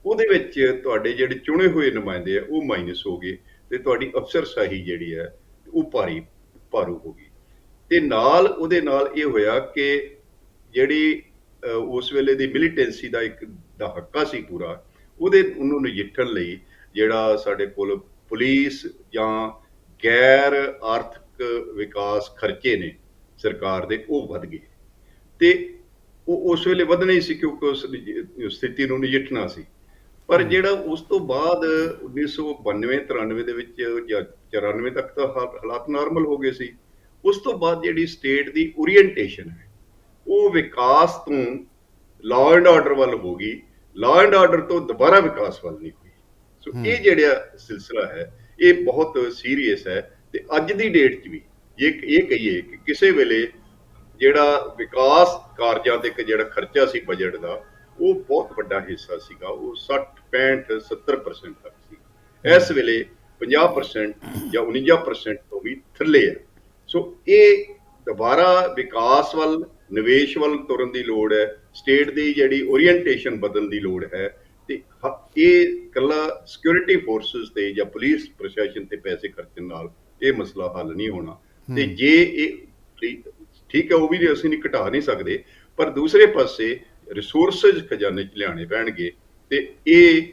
ਉਹਦੇ ਵਿੱਚ ਤੁਹਾਡੇ ਜਿਹੜੇ ਚੁਣੇ ਹੋਏ ਨੁਮਾਇੰਦੇ ਆ ਉਹ ਮਾਈਨਸ ਹੋ ਗਏ ਤੇ ਤੁਹਾਡੀ ਅਫਸਰਸ਼ਾਹੀ ਜਿਹੜੀ ਹੈ ਉਹ ਭਾਰੂ ਹੋ ਗਈ। ਤੇ ਨਾਲ ਉਹਦੇ ਨਾਲ ਇਹ ਹੋਇਆ ਕਿ ਜਿਹੜੀ ਉਸ ਵੇਲੇ ਦੀ ਮਿਲੀਟੈਂਸੀ ਦਾ ਇੱਕ ਦਹਾਕਾ ਸੀ ਪੂਰਾ, ਉਹਨੂੰ ਨਜਿੱਠਣ ਲਈ ਜਿਹੜਾ ਸਾਡੇ ਕੋਲ ਪੁਲਿਸ ਜਾਂ ਗੈਰ ਆਰਥਿਕ ਵਿਕਾਸ ਖਰਚੇ ਨੇ ਸਰਕਾਰ ਦੇ, ਉਹ ਵੱਧ ਗਏ। ਤੇ ਉਹ ਉਸ ਵੇਲੇ ਵਧਣੇ ਹੀ ਸੀ ਕਿਉਂਕਿ ਉਸ ਸਥਿਤੀ ਨੂੰ ਨਜਿੱਠਣਾ ਸੀ। ਪਰ ਜਿਹੜਾ ਉਸ ਤੋਂ ਬਾਅਦ 1992-93 ਦੇ ਵਿੱਚ ਜਾਂ 94 ਤੱਕ ਤਾਂ ਹਾਲਾਤ ਨਾਰਮਲ ਹੋ ਗਏ ਸੀ। ਉਸ ਤੋਂ ਬਾਅਦ ਜਿਹੜੀ ਸਟੇਟ ਦੀ ਓਰੀਐਂਟੇਸ਼ਨ ਹੈ ਉਹ ਵਿਕਾਸ ਤੋਂ ਲਾਅ ਐਂਡ ਆਰਡਰ ਵੱਲ ਹੋ ਗਈ, ਲਾਅ ਐਂਡ ਆਰਡਰ ਤੋਂ ਦੁਬਾਰਾ ਵਿਕਾਸ ਵੱਲ ਨਹੀਂ ਹੋਈ। ਸੋ ਇਹ ਜਿਹੜਾ ਸਿਲਸਿਲਾ ਹੈ ਇਹ ਬਹੁਤ ਸੀਰੀਅਸ ਹੈ। ਤੇ ਅੱਜ ਦੀ ਡੇਟ 'ਚ ਵੀ ਇਹ ਕਹੀਏ ਕਿ ਕਿਸੇ ਵੇਲੇ ਜਿਹੜਾ ਵਿਕਾਸ ਕਾਰਜਾਂ ਤੇ ਜਿਹੜਾ ਖਰਚਾ ਸੀ ਬਜਟ ਦਾ, ਉਹ ਬਹੁਤ ਵੱਡਾ ਹਿੱਸਾ ਸੀਗਾ, ਉਹ 60-65-70% ਤੱਕ ਸੀ। ਇਸ ਵੇਲੇ 50% ਜਾਂ 49% ਤੋਂ ਵੀ ਥੱਲੇ ਹੈ। ਸੋ ਇਹ ਦੁਬਾਰਾ ਵਿਕਾਸ ਵੱਲ, ਨਿਵੇਸ਼ ਵੱਲ ਤੁਰਨ ਦੀ ਲੋੜ ਹੈ। ਸਟੇਟ ਦੀ ਜਿਹੜੀ ਓਰੀਐਂਟੇਸ਼ਨ ਬਦਲਣ ਦੀ ਲੋੜ ਹੈ। ਤੇ ਇਹ ਇਕੱਲਾ ਸਿਕਿਉਰਿਟੀ ਫੋਰਸਿਸ ਤੇ ਜਾਂ ਪੁਲਿਸ ਪ੍ਰਸ਼ਾਸਨ ਤੇ ਪੈਸੇ ਖਰਚਣ ਨਾਲ ਇਹ ਮਸਲਾ ਹੱਲ ਨਹੀਂ ਹੋਣਾ। ਤੇ ਜੇ ਇਹ ਠੀਕ ਹੈ, ਉਹ ਵੀ ਅਸੀਂ ਨਹੀਂ ਘਟਾ ਨਹੀਂ ਸਕਦੇ, ਪਰ ਦੂਸਰੇ ਪਾਸੇ ਰਿਸੋਰਸਿਸ ਖਜ਼ਾਨੇ 'ਚ ਲਿਆਉਣੇ ਪੈਣਗੇ। ਤੇ ਇਹ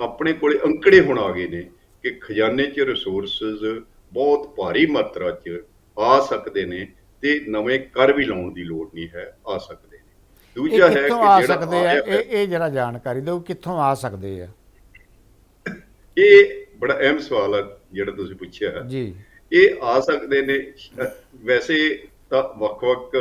ਆਪਣੇ ਕੋਲੇ ਅੰਕੜੇ ਹੁਣ ਆ ਗਏ ਨੇ ਕਿ ਖਜ਼ਾਨੇ 'ਚ ਰਿਸੋਰਸਿਸ ਬਹੁਤ ਭਾਰੀ ਮਾਤਰਾ 'ਚ ਆ ਸਕਦੇ ਨੇ ਤੇ ਨਵੇਂ ਕਰ ਵੀ ਲਾਉਣ ਦੀ ਲੋੜ ਨਹੀਂ ਹੈ, ਆ ਸਕਦੇ ਨੇ। ਦੂਜਾ ਹੈ ਕਿ ਜਿਹੜਾ ਇਹ ਜਿਹੜਾ ਜਾਣਕਾਰੀ ਦਿਓ, ਕਿੱਥੋਂ ਆ ਸਕਦੇ ਆ? ਇਹ ਬੜਾ ਅਹਿਮ ਸਵਾਲ ਹੈ ਜਿਹੜਾ ਤੁਸੀਂ ਪੁੱਛਿਆ ਜੀ। ਇਹ ਆ ਸਕਦੇ ਨੇ, ਵੈਸੇ ਤਾਂ ਵੱਖ-ਵੱਖ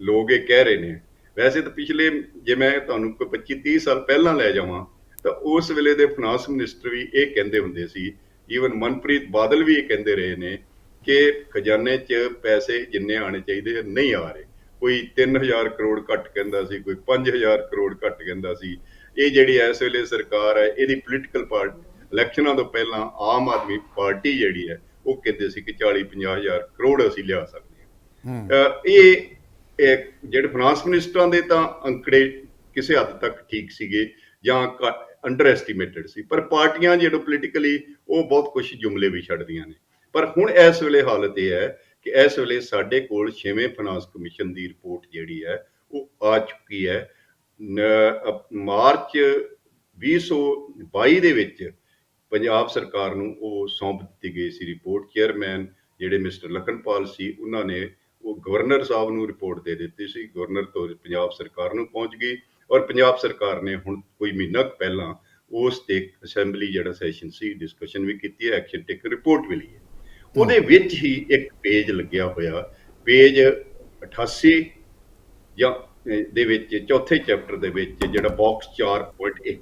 ਲੋਕ ਇਹ ਕਹਿ ਰਹੇ ਨੇ। ਵੈਸੇ ਤਾਂ ਪਿਛਲੇ, ਜੇ ਮੈਂ ਤੁਹਾਨੂੰ ਕੋਈ 25-30 ਸਾਲ ਪਹਿਲਾਂ ਲੈ ਜਾਵਾਂ ਤਾਂ ਉਸ ਵੇਲੇ ਦੇ ਫਾਈਨਾਂਸ ਮਿਨਿਸਟਰ ਵੀ ਇਹ ਕਹਿੰਦੇ ਹੁੰਦੇ ਸੀ, ਈਵਨ ਮਨਪ੍ਰੀਤ ਬਾਦਲ ਵੀ ਇਹ ਕਹਿੰਦੇ ਰਹੇ ਨੇ ਕਿ ਖਜ਼ਾਨੇ 'ਚ ਪੈਸੇ ਜਿੰਨੇ ਆਣੇ ਚਾਹੀਦੇ ਨਹੀਂ ਆ ਰਹੇ। ਕੋਈ 3000 ਕਰੋੜ ਘੱਟ ਕਹਿੰਦਾ ਸੀ, ਕੋਈ 5000 ਕਰੋੜ ਘੱਟ ਕਹਿੰਦਾ ਸੀ। ਇਹ ਜਿਹੜੀ ਇਸ ਵੇਲੇ ਸਰਕਾਰ ਹੈ, ਇਹਦੀ ਪੋਲੀਟੀਕਲ ਪਾਰਟੀ ਇਲੈਕਸ਼ਨਾਂ ਤੋਂ ਪਹਿਲਾਂ ਆਮ ਆਦਮੀ ਪਾਰਟੀ ਜਿਹੜੀ ਹੈ ਉਹ ਕਹਿੰਦੇ ਸੀ ਕਿ 40-50 ਕਰੋੜ ਅਸੀਂ ਲਿਆ ਸਕਦੇ ਹਾਂ। ਇਹ ਜਿਹੜੇ ਫਾਈਨਾਂਸ ਮਿਨਿਸਟਰਾਂ ਦੇ ਤਾਂ ਅੰਕੜੇ ਕਿਸੇ ਹੱਦ ਤੱਕ ਠੀਕ ਸੀਗੇ ਜਾਂ ਅੰਡਰ ਐਸਟੀਮੇਟਡ ਸੀ, ਪਰ ਪਾਰਟੀਆਂ ਜਿਹੜੇ ਪੋਲੀਟੀਕਲੀ ਉਹ ਬਹੁਤ ਕੁਝ ਜੁਮਲੇ ਵੀ ਛੱਡਦੀਆਂ ਨੇ। ਪਰ ਹੁਣ ਇਸ ਵੇਲੇ ਹਾਲਤ ਇਹ ਹੈ ਕਿ ਇਸ ਵੇਲੇ ਸਾਡੇ ਕੋਲ 6ਵੇਂ ਫਾਈਨਾਂਸ ਕਮਿਸ਼ਨ ਦੀ ਰਿਪੋਰਟ ਜਿਹੜੀ ਹੈ ਉਹ ਆ ਚੁੱਕੀ ਹੈ। ਮਾਰਚ 2022 ਦੇ ਵਿੱਚ ਪੰਜਾਬ ਸਰਕਾਰ ਨੂੰ ਉਹ ਸੌਂਪ ਦਿੱਤੀ ਗਈ ਸੀ ਰਿਪੋਰਟ। ਚੇਅਰਮੈਨ ਜਿਹੜੇ ਮਿਸਟਰ ਲਖਨਪਾਲ ਸੀ, ਉਹਨਾਂ ਨੇ ਉਹ ਗਵਰਨਰ ਸਾਹਿਬ ਨੂੰ ਰਿਪੋਰਟ ਦੇ ਦਿੱਤੀ ਸੀ, ਗਵਰਨਰ ਤੋਂ ਪੰਜਾਬ ਸਰਕਾਰ ਨੂੰ ਪਹੁੰਚ ਗਈ, ਔਰ ਪੰਜਾਬ ਸਰਕਾਰ ਨੇ ਹੁਣ ਕੋਈ ਮਹੀਨਾ ਕੁ ਪਹਿਲਾਂ ਉਸ ਤੇ ਅਸੈਂਬਲੀ ਜਿਹੜਾ ਸੈਸ਼ਨ ਸੀ ਡਿਸਕਸ਼ਨ ਵੀ ਕੀਤੀ ਹੈ, ਐਕਸ਼ਨ ਟੇਕ ਰਿਪੋਰਟ ਵੀ ਲਈ ਹੈ। ਉਹਦੇ ਵਿੱਚ ਹੀ ਇੱਕ ਪੇਜ ਲੱਗਿਆ ਹੋਇਆ, ਪੇਜ 88 ਜਾਂ ਦੇ ਵਿੱਚ ਚੌਥੇ ਚੈਪਟਰ ਦੇ ਵਿੱਚ ਜਿਹੜਾ ਬਾਕਸ 4.1,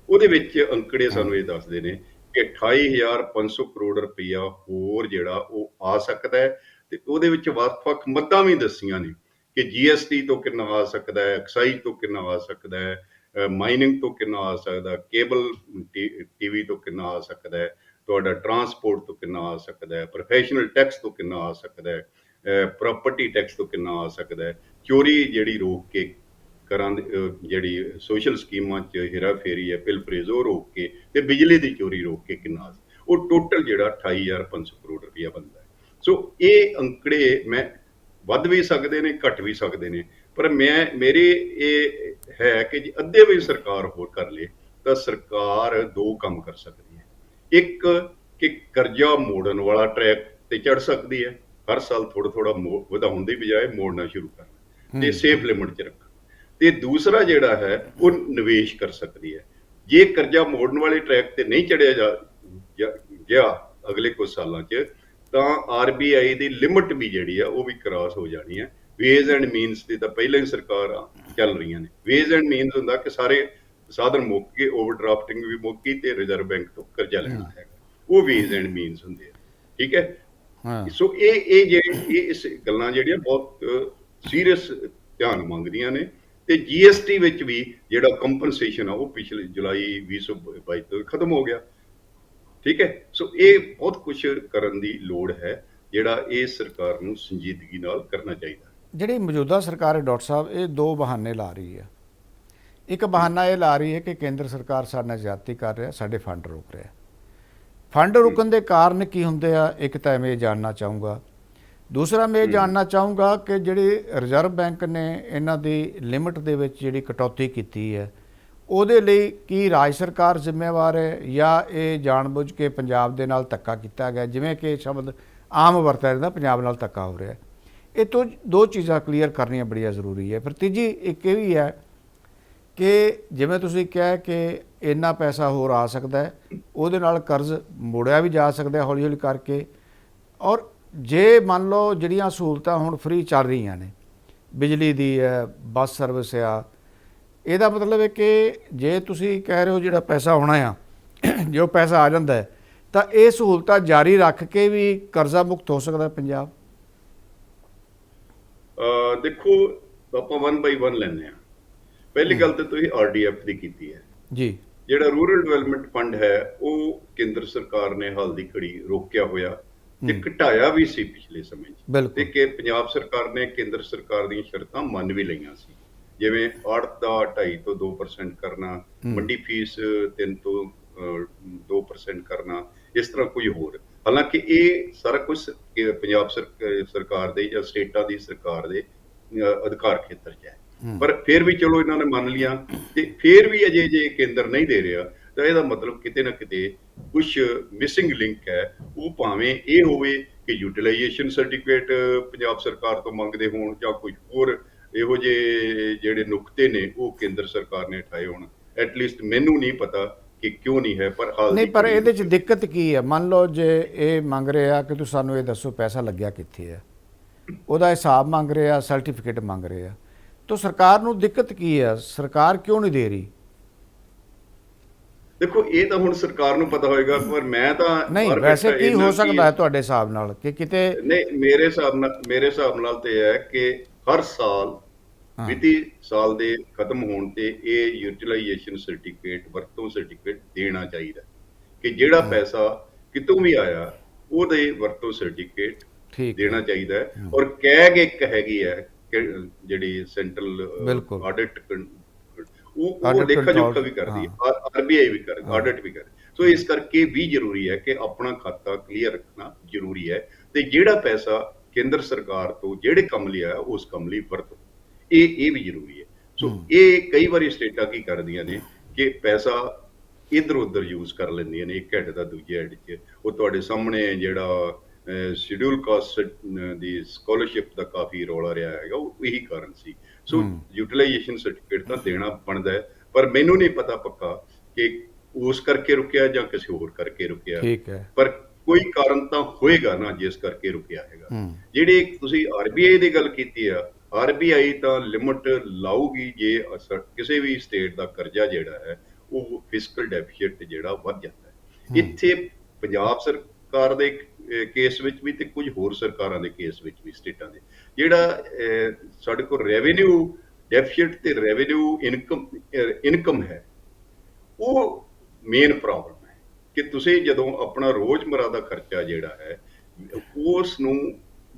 ਉਹਦੇ ਵਿੱਚ ਅੰਕੜੇ ਸਾਨੂੰ ਇਹ ਦੱਸਦੇ ਨੇ ਕਿ 28,500 ਕਰੋੜ ਰੁਪਈਆ ਹੋਰ ਜਿਹੜਾ ਉਹ ਆ ਸਕਦਾ ਹੈ। ਤੇ ਉਹਦੇ ਵਿੱਚ ਵੱਖ-ਵੱਖ ਮੱਦਾਂ ਵੀ ਦੱਸੀਆਂ ਨੇ ਕਿ GST ਤੋਂ ਕਿੰਨਾ ਆ ਸਕਦਾ ਹੈ, ਐਕਸਾਈਜ਼ ਤੋਂ ਕਿੰਨਾ ਆ ਸਕਦਾ ਹੈ, ਮਾਈਨਿੰਗ ਤੋਂ ਕਿੰਨਾ ਆ ਸਕਦਾ, ਕੇਬਲ TV ਤੋਂ ਕਿੰਨਾ ਆ ਸਕਦਾ ਹੈ, ਤੁਹਾਡਾ ਟਰਾਂਸਪੋਰਟ ਤੋਂ ਕਿੰਨਾ ਆ ਸਕਦਾ ਹੈ, ਪ੍ਰੋਫੈਸ਼ਨਲ ਟੈਕਸ ਤੋਂ ਕਿੰਨਾ ਆ ਸਕਦਾ ਹੈ, ਪ੍ਰਾਪਰਟੀ ਟੈਕਸ ਤੋਂ ਕਿੰਨਾ ਆ ਸਕਦਾ ਹੈ, ਚੋਰੀ ਜਿਹੜੀ ਰੋਕ ਕੇ ਕਰਾਂ ਜਿਹੜੀ ਸੋਸ਼ਲ ਸਕੀਮਾਂ 'ਚ ਹੇਰਾਫੇਰੀ ਹੈ, ਪਿਲਫਰੇਜ਼ ਉਹ ਰੋਕ ਕੇ, ਤੇ ਬਿਜਲੀ ਦੀ ਚੋਰੀ ਰੋਕ ਕੇ ਕਿੰਨਾ ਆ, ਉਹ ਟੋਟਲ ਜਿਹੜਾ 28,500 ਕਰੋੜ ਰੁਪਈਆ ਬਣਦਾ ਹੈ। ਸੋ ਇਹ ਅੰਕੜੇ ਮੈਂ ਵੱਧ ਵੀ ਸਕਦੇ ਨੇ, ਘੱਟ ਵੀ ਸਕਦੇ ਨੇ, ਪਰ ਮੇਰੀ ਇਹ ਹੈ ਕਿ ਜੇ ਅੱਧੇ ਵੀ ਸਰਕਾਰ ਹੋਰ ਕਰ ਲੇ ਤਾਂ ਸਰਕਾਰ ਦੋ ਕੰਮ ਕਰ ਸਕਦੀ ਹੈ। ਇੱਕ ਕਿ ਕਰਜ਼ਾ ਮੋੜਨ ਵਾਲਾ ਟਰੈਕ ਤੇ ਚੜ ਸਕਦੀ ਹੈ, ਹਰ ਸਾਲ ਥੋੜਾ ਵਧਾਉਣ ਦੀ ਬਜਾਏ ਮੋੜਨਾ ਸ਼ੁਰੂ ਕਰਨਾ ਤੇ ਸੇਫ ਲਿਮਟ 'ਚ ਰੱਖਣਾ। ਤੇ ਦੂਸਰਾ ਜਿਹੜਾ ਹੈ ਉਹ ਨਿਵੇਸ਼ ਕਰ ਸਕਦੀ ਹੈ। ਜੇ ਕਰਜ਼ਾ ਮੋੜਨ ਵਾਲੇ ਟਰੈਕ ਤੇ ਨਹੀਂ ਚੜਿਆ ਗਿਆ ਅਗਲੇ ਕੁਝ ਸਾਲਾਂ 'ਚ, ਤਾਂ RBI ਦੀ ਲਿਮਟ ਵੀ ਜਿਹੜੀ ਆ ਉਹ ਵੀ ਕ੍ਰਾਸ ਹੋ ਜਾਣੀ ਹੈ। ਵੇਜ਼ ਐਂਡ ਮੀਨਸ ਦੀ ਤਾਂ ਪਹਿਲਾਂ ਹੀ ਸਰਕਾਰਾਂ ਚੱਲ ਰਹੀਆਂ ਨੇ। ਵੇਜ਼ ਐਂਡ ਮੀਨਸ ਹੁੰਦਾ ਕਿ ਸਾਰੇ ਸਾਧਨ ਮੁੱਕ ਗਏ, ਓਵਰਡਰਾਫਟਿੰਗ ਵੀ ਮੁੱਕ ਗਈ ਤੇ ਰਿਜ਼ਰਵ ਬੈਂਕ ਤੋਂ ਕਰਜ਼ਾ ਲੈਣਾ ਹੈਗਾ, ਉਹ ਵੇਜ਼ ਐਂਡ ਮੀਨਸ ਹੁੰਦੇ ਆ। ਠੀਕ ਹੈ। ਸੋ ਇਹ ਇਸ ਗੱਲਾਂ ਜਿਹੜੀਆਂ ਬਹੁਤ ਸੀਰੀਅਸ ਧਿਆਨ ਮੰਗਦੀਆਂ ਨੇ। ਤੇ GST ਵਿੱਚ ਵੀ ਜਿਹੜਾ ਕੰਪਨਸੇਸ਼ਨ ਆ ਉਹ ਪਿਛਲੇ ਜੁਲਾਈ 2022 ਤੋਂ ਖਤਮ ਹੋ ਗਿਆ। ਠੀਕ ਹੈ। ਸੋ ਇਹ ਬਹੁਤ ਕੁਝ ਕਰਨ ਦੀ ਲੋੜ ਹੈ, ਜਿਹੜਾ ਇਹ ਸਰਕਾਰ ਨੂੰ ਸੰਜੀਦਗੀ ਨਾਲ ਕਰਨਾ ਚਾਹੀਦਾ। ਜਿਹੜੀ ਮੌਜੂਦਾ ਸਰਕਾਰ ਹੈ ਡਾਕਟਰ ਸਾਹਿਬ, ਇਹ ਦੋ ਬਹਾਨੇ ਲਾ ਰਹੀ ਹੈ। ਇੱਕ ਬਹਾਨਾ ਇਹ ਲਾ ਰਹੀ ਹੈ ਕਿ ਕੇਂਦਰ ਸਰਕਾਰ ਸਾਡੇ ਨਾਲ ਜ਼ਿਆਦਤੀ ਕਰ ਰਿਹਾ, ਸਾਡੇ ਫੰਡ ਰੋਕ ਰਿਹਾ। ਫੰਡ ਰੁਕਣ ਦੇ ਕਾਰਨ ਕੀ ਹੁੰਦੇ ਆ, ਇੱਕ ਤਾਂ ਮੈਂ ਇਹ ਜਾਣਨਾ ਚਾਹੂੰਗਾ। ਦੂਸਰਾ ਮੈਂ ਇਹ ਜਾਣਨਾ ਚਾਹੂੰਗਾ ਕਿ ਜਿਹੜੀ ਰਿਜ਼ਰਵ ਬੈਂਕ ਨੇ ਇਹਨਾਂ ਦੀ ਲਿਮਟ ਦੇ ਵਿੱਚ ਜਿਹੜੀ ਕਟੌਤੀ ਕੀਤੀ ਹੈ, ਉਹਦੇ ਲਈ ਕੀ ਰਾਜ ਸਰਕਾਰ ਜ਼ਿੰਮੇਵਾਰ ਹੈ ਜਾਂ ਇਹ ਜਾਣਬੁੱਝ ਕੇ ਪੰਜਾਬ ਦੇ ਨਾਲ ਧੱਕਾ ਕੀਤਾ ਗਿਆ, ਜਿਵੇਂ ਕਿ ਸ਼ਬਦ ਆਮ ਵਰਤਿਆ ਜਾਂਦਾ ਪੰਜਾਬ ਨਾਲ ਧੱਕਾ ਹੋ ਰਿਹਾ। ਇਹ ਤੋਂ ਦੋ ਚੀਜ਼ਾਂ ਕਲੀਅਰ ਕਰਨੀਆਂ ਬੜੀਆਂ ਜ਼ਰੂਰੀ ਹੈ। ਫਿਰ ਤੀਜੀ ਇੱਕ ਇਹ ਵੀ ਹੈ ਕਿ ਜਿਵੇਂ ਤੁਸੀਂ ਕਿਹਾ ਕਿ ਇੰਨਾ ਪੈਸਾ ਹੋਰ ਆ ਸਕਦਾ ਹੈ, ਉਹਦੇ ਨਾਲ ਕਰਜ਼ ਮੋੜਿਆ ਵੀ ਜਾ ਸਕਦਾ ਹੌਲੀ ਹੌਲੀ ਕਰਕੇ। ਔਰ ਜੇ ਮੰਨ ਲਓ ਜਿਹੜੀਆਂ ਸਹੂਲਤਾਂ ਹੁਣ ਫ੍ਰੀ ਚੱਲ ਰਹੀਆਂ ਨੇ, ਬਿਜਲੀ ਦੀ ਹੈ, ਬੱਸ ਸਰਵਿਸ ਆ, ਇਹਦਾ ਮਤਲਬ ਹੈ ਕਿ ਜੇ ਤੁਸੀਂ ਕਹਿ ਰਹੇ ਹੋ ਜਿਹੜਾ ਪੈਸਾ ਆਉਣਾ ਆ, ਜੋ ਪੈਸਾ ਆ ਜਾਂਦਾ ਹੈ, ਤਾਂ ਇਹ ਸਹੂਲਤਾਂ ਜਾਰੀ ਰੱਖ ਕੇ ਵੀ ਕਰਜ਼ਾ ਮੁਕਤ ਹੋ ਸਕਦਾ ਪੰਜਾਬ। ਦੇਖੋ ਆਪਾਂ 1 ਬਾਈ 1 ਲੈਂਦੇ ਆ। ਪਹਿਲੀ ਗੱਲ ਤਾਂ ਤੁਸੀਂ RDF ਦੀ ਕੀਤੀ ਹੈ ਜੀ। ਜਿਹੜਾ ਰੂਰਲ ਡਿਵੈਲਪਮੈਂਟ ਫੰਡ ਹੈ ਉਹ ਕੇਂਦਰ ਸਰਕਾਰ ਨੇ ਹਾਲ ਦੀ ਘੜੀ ਰੋਕਿਆ ਹੋਇਆ ਤੇ ਘਟਾਇਆ ਵੀ ਸੀ ਪਿਛਲੇ ਸਮੇਂ 'ਚ, ਤੇ ਕਿ ਪੰਜਾਬ ਸਰਕਾਰ ਨੇ ਕੇਂਦਰ ਸਰਕਾਰ ਦੀਆਂ ਸ਼ਰਤਾਂ ਮੰਨ ਵੀ ਲਈਆਂ ਸੀ, ਜਿਵੇਂ ਆੜਤ ਦਾ 2.5 ਤੋਂ 2% ਕਰਨਾ, ਮੰਡੀ ਫੀਸ 3 ਤੋਂ 2% ਕਰਨਾ, ਇਸ ਤਰ੍ਹਾਂ ਕੋਈ ਹੋਰ। ਹਾਲਾਂਕਿ ਇਹ ਸਾਰਾ ਕੁਝ ਪੰਜਾਬ ਸਰਕਾਰ ਦੇ ਜਾਂ ਸਟੇਟਾਂ ਦੀ ਸਰਕਾਰ ਦੇ ਅਧਿਕਾਰ ਖੇਤਰ 'ਚ ਹੈ, ਪਰ ਫਿਰ ਵੀ ਚਲੋ ਇਹਨਾਂ ਨੇ ਮੰਨ ਲਿਆ। ਤੇ ਫਿਰ ਵੀ ਅਜੇ ਜੇ ਕੇਂਦਰ ਨਹੀਂ ਦੇ ਰਿਹਾ ਤਾਂ ਇਹਦਾ ਮਤਲਬ ਕਿਤੇ ਨਾ ਕਿਤੇ ਕੁਝ ਮਿਸਿੰਗ ਲਿੰਕ ਹੈ। ਉਹ ਭਾਵੇਂ ਇਹ ਹੋਵੇ ਕਿ ਯੂਟਿਲਾਈਜੇਸ਼ਨ ਸਰਟੀਫਿਕੇਟ ਪੰਜਾਬ ਸਰਕਾਰ ਤੋਂ ਮੰਗਦੇ ਹੋਣ, ਜਾਂ ਕੋਈ ਹੋਰ ਇਹੋ ਜਿਹੇ ਜਿਹੜੇ ਨੁਕਤੇ ਨੇ ਉਹ ਕੇਂਦਰ ਸਰਕਾਰ ਨੇ ਉਠਾਏ ਹੋਣ। ਐਟਲੀਸਟ ਮੈਨੂੰ ਨਹੀਂ ਪਤਾ ਕਿ ਕਿਉਂ ਨਹੀਂ ਹੈ, ਪਰ ਹਾਲ ਨਹੀਂ, ਪਰ ਇਹਦੇ 'ਚ ਦਿੱਕਤ ਕੀ ਹੈ? ਮੰਨ ਲਓ ਜੇ ਇਹ ਮੰਗ ਰਿਹਾ ਕਿ ਤੁਸੀਂ ਸਾਨੂੰ ਇਹ ਦੱਸੋ ਪੈਸਾ ਲੱਗਿਆ ਕਿੱਥੇ ਹੈ, ਉਹਦਾ ਹਿਸਾਬ ਮੰਗ ਰਿਹਾ, ਸਰਟੀਫਿਕੇਟ ਮੰਗ ਰਿਹਾ, ਤਾਂ ਸਰਕਾਰ ਨੂੰ ਦਿੱਕਤ ਕੀ ਹੈ? ਸਰਕਾਰ ਕਿਉਂ ਨਹੀਂ ਦੇ ਰਹੀ? ਦੇਖੋ ਇਹ ਤਾਂ ਹੁਣ ਸਰਕਾਰ ਨੂੰ ਪਤਾ ਹੋਏਗਾ, ਪਰ ਮੈਂ ਤਾਂ ਨਹੀਂ, ਵੈਸੇ ਕੀ ਹੋ ਸਕਦਾ ਹੈ ਤੁਹਾਡੇ ਹਿਸਾਬ ਨਾਲ ਕਿ ਕਿਤੇ? ਨਹੀਂ, ਮੇਰੇ ਹਿਸਾਬ ਨਾਲ ਤੇ ਹੈ ਕਿ ਹਰ ਸਾਲ ਵਿੱਤੀ ਸਾਲ ਦੇ ਖਤਮ ਹੋਣ ਤੇ ਇਹ ਯੂਟਿਲਾਈਜੇਸ਼ਨ ਸਰਟੀਫਿਕੇਟ, ਵਰਤੋਂ ਸਰਟੀਫਿਕੇਟ ਦੇਣਾ ਚਾਹੀਦਾ, ਕਿ ਜਿਹੜਾ ਪੈਸਾ ਕਿਤੋਂ ਵੀ ਆਇਆ ਉਹਦੇ ਵਰਤੋਂ ਸਰਟੀਫਿਕੇਟ ਦੇਣਾ ਚਾਹੀਦਾ ਹੈ। ਔਰ ਕੈਗ ਇੱਕ ਹੈਗੀ ਹੈ ਕਿ ਜਿਹੜੀ ਸੈਂਟਰਲ ਆਡਿਟ ਉਹ ਲੇਖਾ ਜੋਖਾ ਵੀ ਕਰਦੀ ਹੈ, RBI ਵੀ ਕਰਦੀ, ਆਡਿਟ ਵੀ ਕਰਦੀ। ਸੋ ਇਸ ਕਰਕੇ ਵੀ ਜ਼ਰੂਰੀ ਹੈ ਕਿ ਆਪਣਾ ਖਾਤਾ ਕਲੀਅਰ ਰੱਖਣਾ ਜ਼ਰੂਰੀ ਹੈ, ਤੇ ਜਿਹੜਾ ਪੈਸਾ ਕੇਂਦਰ ਸਰਕਾਰ ਤੋਂ ਜਿਹੜੇ ਕੰਮ ਲਈ ਆਇਆ ਉਸ ਕੰਮ ਲਈ ਵਰਤੋ, ਇਹ ਵੀ ਜ਼ਰੂਰੀ ਹੈ। ਸੋ ਇਹ ਕਈ ਵਾਰੀ ਸਟੇਟਾਂ ਕੀ ਕਰਦੀਆਂ ਨੇ ਕਿ ਪੈਸਾ ਇੱਧਰ ਉੱਧਰ ਯੂਜ਼ ਕਰ ਲੈਂਦੀਆਂ ਨੇ, ਇੱਕ ਹੈਡ ਦਾ ਦੂਜੇ ਹੈਡ 'ਚ। ਉਹ ਤੁਹਾਡੇ ਸਾਹਮਣੇ ਜਿਹੜਾ ਸ਼ਡਿਊਲ ਕਾਸਟ ਦੀ ਸਕਾਲਰਸ਼ਿਪ ਦਾ ਕਾਫੀ ਰੌਲਾ ਰਿਹਾ ਹੈਗਾ, ਉਹ ਇਹੀ ਕਾਰਨ ਸੀ। ਸੋ ਯੂਟਿਲਾਈਜੇਸ਼ਨ ਸਰਟੀਫਿਕੇਟ ਤਾਂ ਦੇਣਾ ਬਣਦਾ ਹੈ, ਪਰ ਮੈਨੂੰ ਨਹੀਂ ਪਤਾ ਪੱਕਾ ਕਿ ਉਸ ਕਰਕੇ ਰੁਕਿਆ ਜਾਂ ਕਿਸੇ ਹੋਰ ਕਰਕੇ ਰੁਕਿਆ, ਠੀਕ ਹੈ। ਪਰ ਕੋਈ ਕਾਰਨ ਤਾਂ ਹੋਏਗਾ ਨਾ ਜਿਸ ਕਰਕੇ ਰੁਕਿਆ ਹੈਗਾ। ਹੂੰ ਜਿਹੜੀ ਤੁਸੀਂ ਆਰਬੀਆਈ ਦੀ ਗੱਲ ਕੀਤੀ ਆ, ਆਰਬੀਆਈ ਤਾਂ ਲਿਮਟ ਲਾਊਗੀ ਜੇ ਕਿਸੇ ਵੀ ਸਟੇਟ ਦਾ ਕਰਜ਼ਾ ਜਿਹੜਾ ਹੈ ਉਹ ਫਿਸਕਲ ਡੈਫੀਸਿਟ ਜਿਹੜਾ ਵੱਧ ਜਾਂਦਾ ਹੈ। ਇੱਥੇ ਪੰਜਾਬ ਸਰਕਾਰ ਦੇ ਕੇਸ ਵਿੱਚ ਵੀ ਤੇ ਕੁਝ ਹੋਰ ਸਰਕਾਰਾਂ ਦੇ ਕੇਸ ਵਿੱਚ ਵੀ, ਸਟੇਟਾਂ ਦੇ, ਜਿਹੜਾ ਸਾਡੇ ਕੋਲ ਰੈਵਨਿਊ ਡੈਫੀਸਿਟ ਤੇ ਰੈਵਨਿਊ ਇਨਕਮ ਹੈ, ਉਹ ਮੇਨ ਪ੍ਰੋਬਲਮ ਹੈ ਕਿ ਤੁਸੀਂ ਜਦੋਂ ਆਪਣਾ ਰੋਜ਼ਮਰਾ ਦਾ ਖਰਚਾ ਜਿਹੜਾ ਹੈ ਉਸ ਨੂੰ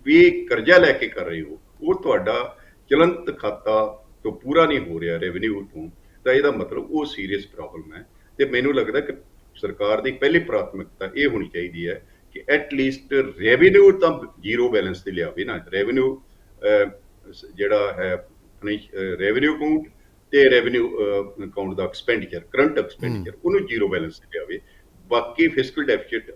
ਵੀ ਕਰਜ਼ਾ ਲੈ ਕੇ ਕਰ ਰਹੇ ਹੋ, ਉਹ ਤੁਹਾਡਾ ਚਲੰਤ ਖਾਤਾ ਤੋਂ ਪੂਰਾ ਨਹੀਂ ਹੋ ਰਿਹਾ ਰੈਵਨਿਊ ਤੋਂ, ਤਾਂ ਇਹਦਾ ਮਤਲਬ ਉਹ ਸੀਰੀਅਸ ਪ੍ਰੋਬਲਮ ਹੈ। ਤੇ ਮੈਨੂੰ ਲੱਗਦਾ ਕਿ ਸਰਕਾਰ ਦੀ ਪਹਿਲੀ ਪ੍ਰਾਥਮਿਕਤਾ ਇਹ ਹੋਣੀ ਚਾਹੀਦੀ ਹੈ ਕਿ ਐਟਲੀਸਟ ਰੈਵਨਿਊ ਤਾਂ ਜ਼ੀਰੋ ਬੈਲੈਂਸ ਤੇ ਲਿਆਵੇ ਨਾ, ਰੈਵਨਿਊ ਜਿਹੜਾ ਹੈ ਰੈਵਨਿਊ ਅਕਾਊਂਟ ਤੇ ਰੈਵਨਿਊ ਅਕਾਊਂਟ ਦਾ ਐਕਸਪੈਂਡੀਚਰ, ਕਰੰਟ ਐਕਸਪੈਂਡੀਚਰ, ਉਹਨੂੰ ਜ਼ੀਰੋ ਬੈਲੈਂਸ ਤੇ ਲਿਆਵੇ। ਬਾਕੀ ਫਿਸਕਲ ਡੈਫੀਸਿਟ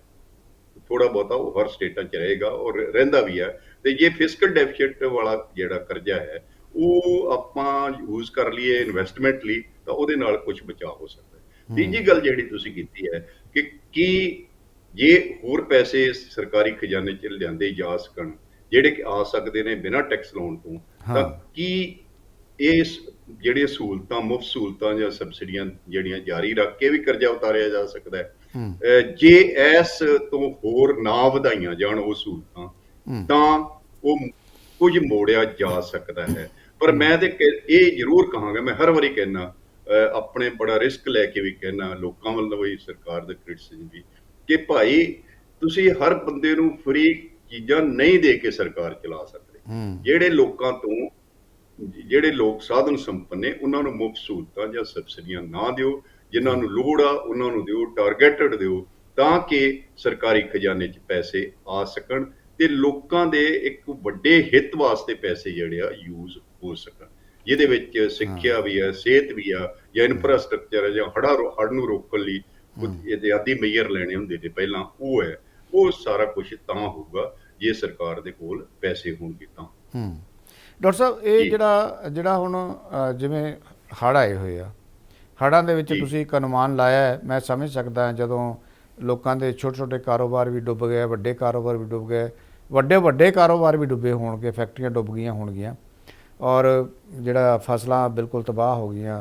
ਥੋੜਾ ਬਹੁਤਾ ਉਹ ਹਰ ਸਟੇਟਾਂ 'ਚ ਰਹੇਗਾ ਔਰ ਰਹਿੰਦਾ ਵੀ ਹੈ। ਤੇ ਜੇ ਫਿਸਕਲ ਡੈਫੀਸਿਟ ਵਾਲਾ ਜਿਹੜਾ ਕਰਜ਼ਾ ਹੈ ਉਹ ਆਪਾਂ ਯੂਜ਼ ਕਰ ਲਈਏ ਇਨਵੈਸਟਮੈਂਟ ਲਈ, ਤਾਂ ਉਹਦੇ ਨਾਲ ਕੁਝ ਬਚਾਅ ਹੋ ਸਕਦਾ ਹੈ। ਤੀਜੀ ਗੱਲ ਜਿਹੜੀ ਤੁਸੀਂ ਕੀਤੀ ਹੈ ਕਿ ਕੀ ਜੇ ਹੋਰ ਪੈਸੇ ਸਰਕਾਰੀ ਖਜ਼ਾਨੇ 'ਚ ਲਿਆਂਦੇ ਜਾ ਸਕਣ ਜਿਹੜੇ ਕਿ ਆ ਸਕਦੇ ਨੇ ਬਿਨਾਂ ਟੈਕਸ ਲਾਉਣ ਤੋਂ, ਤਾਂ ਕੀ ਇਸ ਜਿਹੜੀਆਂ ਸਹੂਲਤਾਂ, ਮੁਫਤ ਸਹੂਲਤਾਂ ਜਾਂ ਸਬਸਿਡੀਆਂ ਜਿਹੜੀਆਂ ਜਾਰੀ ਰੱਖ ਕੇ ਵੀ ਕਰਜ਼ਾ ਉਤਾਰਿਆ ਜਾ ਸਕਦਾ ਹੈ। ਜੇ ਇਸ ਤੋਂ ਹੋਰ ਨਾ ਵਧਾਈਆਂ ਜਾਣ ਉਹ ਸਹੂਲਤਾਂ, ਤਾਂ ਉਹ ਕੁਝ ਮੋੜਿਆ ਜਾ ਸਕਦਾ ਹੈ। ਪਰ ਮੈਂ ਤੇ ਇਹ ਜ਼ਰੂਰ ਕਹਾਂਗਾ, ਮੈਂ ਹਰ ਵਾਰੀ ਕਹਿਣਾ, ਆਪਣੇ ਬੜਾ ਰਿਸਕ ਲੈ ਕੇ ਵੀ ਕਹਿਣਾ, ਲੋਕਾਂ ਵੱਲੋਂ ਵੀ ਸਰਕਾਰ ਦੇ ਕ੍ਰਿਟਿਸਿਜ਼ਮ ਵੀ, ਕਿ ਭਾਈ ਤੁਸੀਂ ਹਰ ਬੰਦੇ ਨੂੰ ਫ੍ਰੀ ਚੀਜ਼ਾਂ ਨਹੀਂ ਦੇ ਕੇ ਸਰਕਾਰ ਚਲਾ ਸਕਦੇ। ਜਿਹੜੇ ਲੋਕ ਸਾਧਨ ਸੰਪੰਨ ਨੇ ਉਹਨਾਂ ਨੂੰ ਮੁਫਤ ਸਹੂਲਤਾਂ ਜਾਂ ਸਬਸਿਡੀਆਂ ਨਾ ਦਿਓ, ਜਿਨ੍ਹਾਂ ਨੂੰ ਲੋੜ ਆ ਉਹਨਾਂ ਨੂੰ ਦਿਓ, ਟਾਰਗੇਟਡ ਦਿਓ, ਤਾਂ ਕਿ ਸਰਕਾਰੀ ਖਜ਼ਾਨੇ 'ਚ ਪੈਸੇ ਆ ਸਕਣ ਤੇ ਲੋਕਾਂ ਦੇ ਇੱਕ ਵੱਡੇ ਹਿੱਤ ਵਾਸਤੇ ਪੈਸੇ ਜਿਹੜੇ ਆ ਯੂਜ਼ ਹੋ ਸਕਣ, ਜਿਹਦੇ ਵਿੱਚ ਸਿੱਖਿਆ ਵੀ ਹੈ, ਸਿਹਤ ਵੀ ਆ, ਜਾਂ ਇਨਫਰਾਸਟ੍ਰਕਚਰ ਹੈ, ਜਾਂ ਹੜ੍ਹ ਨੂੰ ਰੋਕਣ ਲਈ ਇਤਿਆਦੀ ਮੇਜਰ ਲੈਣੇ ਹੁੰਦੇ ਨੇ ਪਹਿਲਾਂ, ਉਹ ਹੈ। ਉਹ ਸਾਰਾ ਕੁਝ ਤਾਂ ਹੋਊਗਾ ਜੇ ਸਰਕਾਰ ਦੇ ਕੋਲ ਪੈਸੇ ਹੋਣਗੇ ਤਾਂ। ਡਾਕਟਰ ਸਾਹਿਬ, ਇਹ ਜਿਹੜਾ ਹੁਣ ਜਿਵੇਂ ਹੜ੍ਹ ਆਏ ਹੋਏ ਆ, ਹੜ੍ਹਾਂ ਦੇ ਵਿੱਚ ਤੁਸੀਂ ਇੱਕ ਅਨੁਮਾਨ ਲਾਇਆ ਹੈ, ਮੈਂ ਸਮਝ ਸਕਦਾ ਜਦੋਂ ਲੋਕਾਂ ਦੇ ਛੋਟੇ ਛੋਟੇ ਕਾਰੋਬਾਰ ਵੀ ਡੁੱਬ ਗਏ, ਵੱਡੇ ਕਾਰੋਬਾਰ ਵੀ ਡੁੱਬ ਗਏ, ਵੱਡੇ ਕਾਰੋਬਾਰ ਵੀ ਡੁੱਬੇ ਹੋਣਗੇ, ਫੈਕਟਰੀਆਂ ਡੁੱਬ ਗਈਆਂ ਹੋਣਗੀਆਂ, ਔਰ ਜਿਹੜਾ ਫਸਲਾਂ ਬਿਲਕੁਲ ਤਬਾਹ ਹੋ ਗਈਆਂ,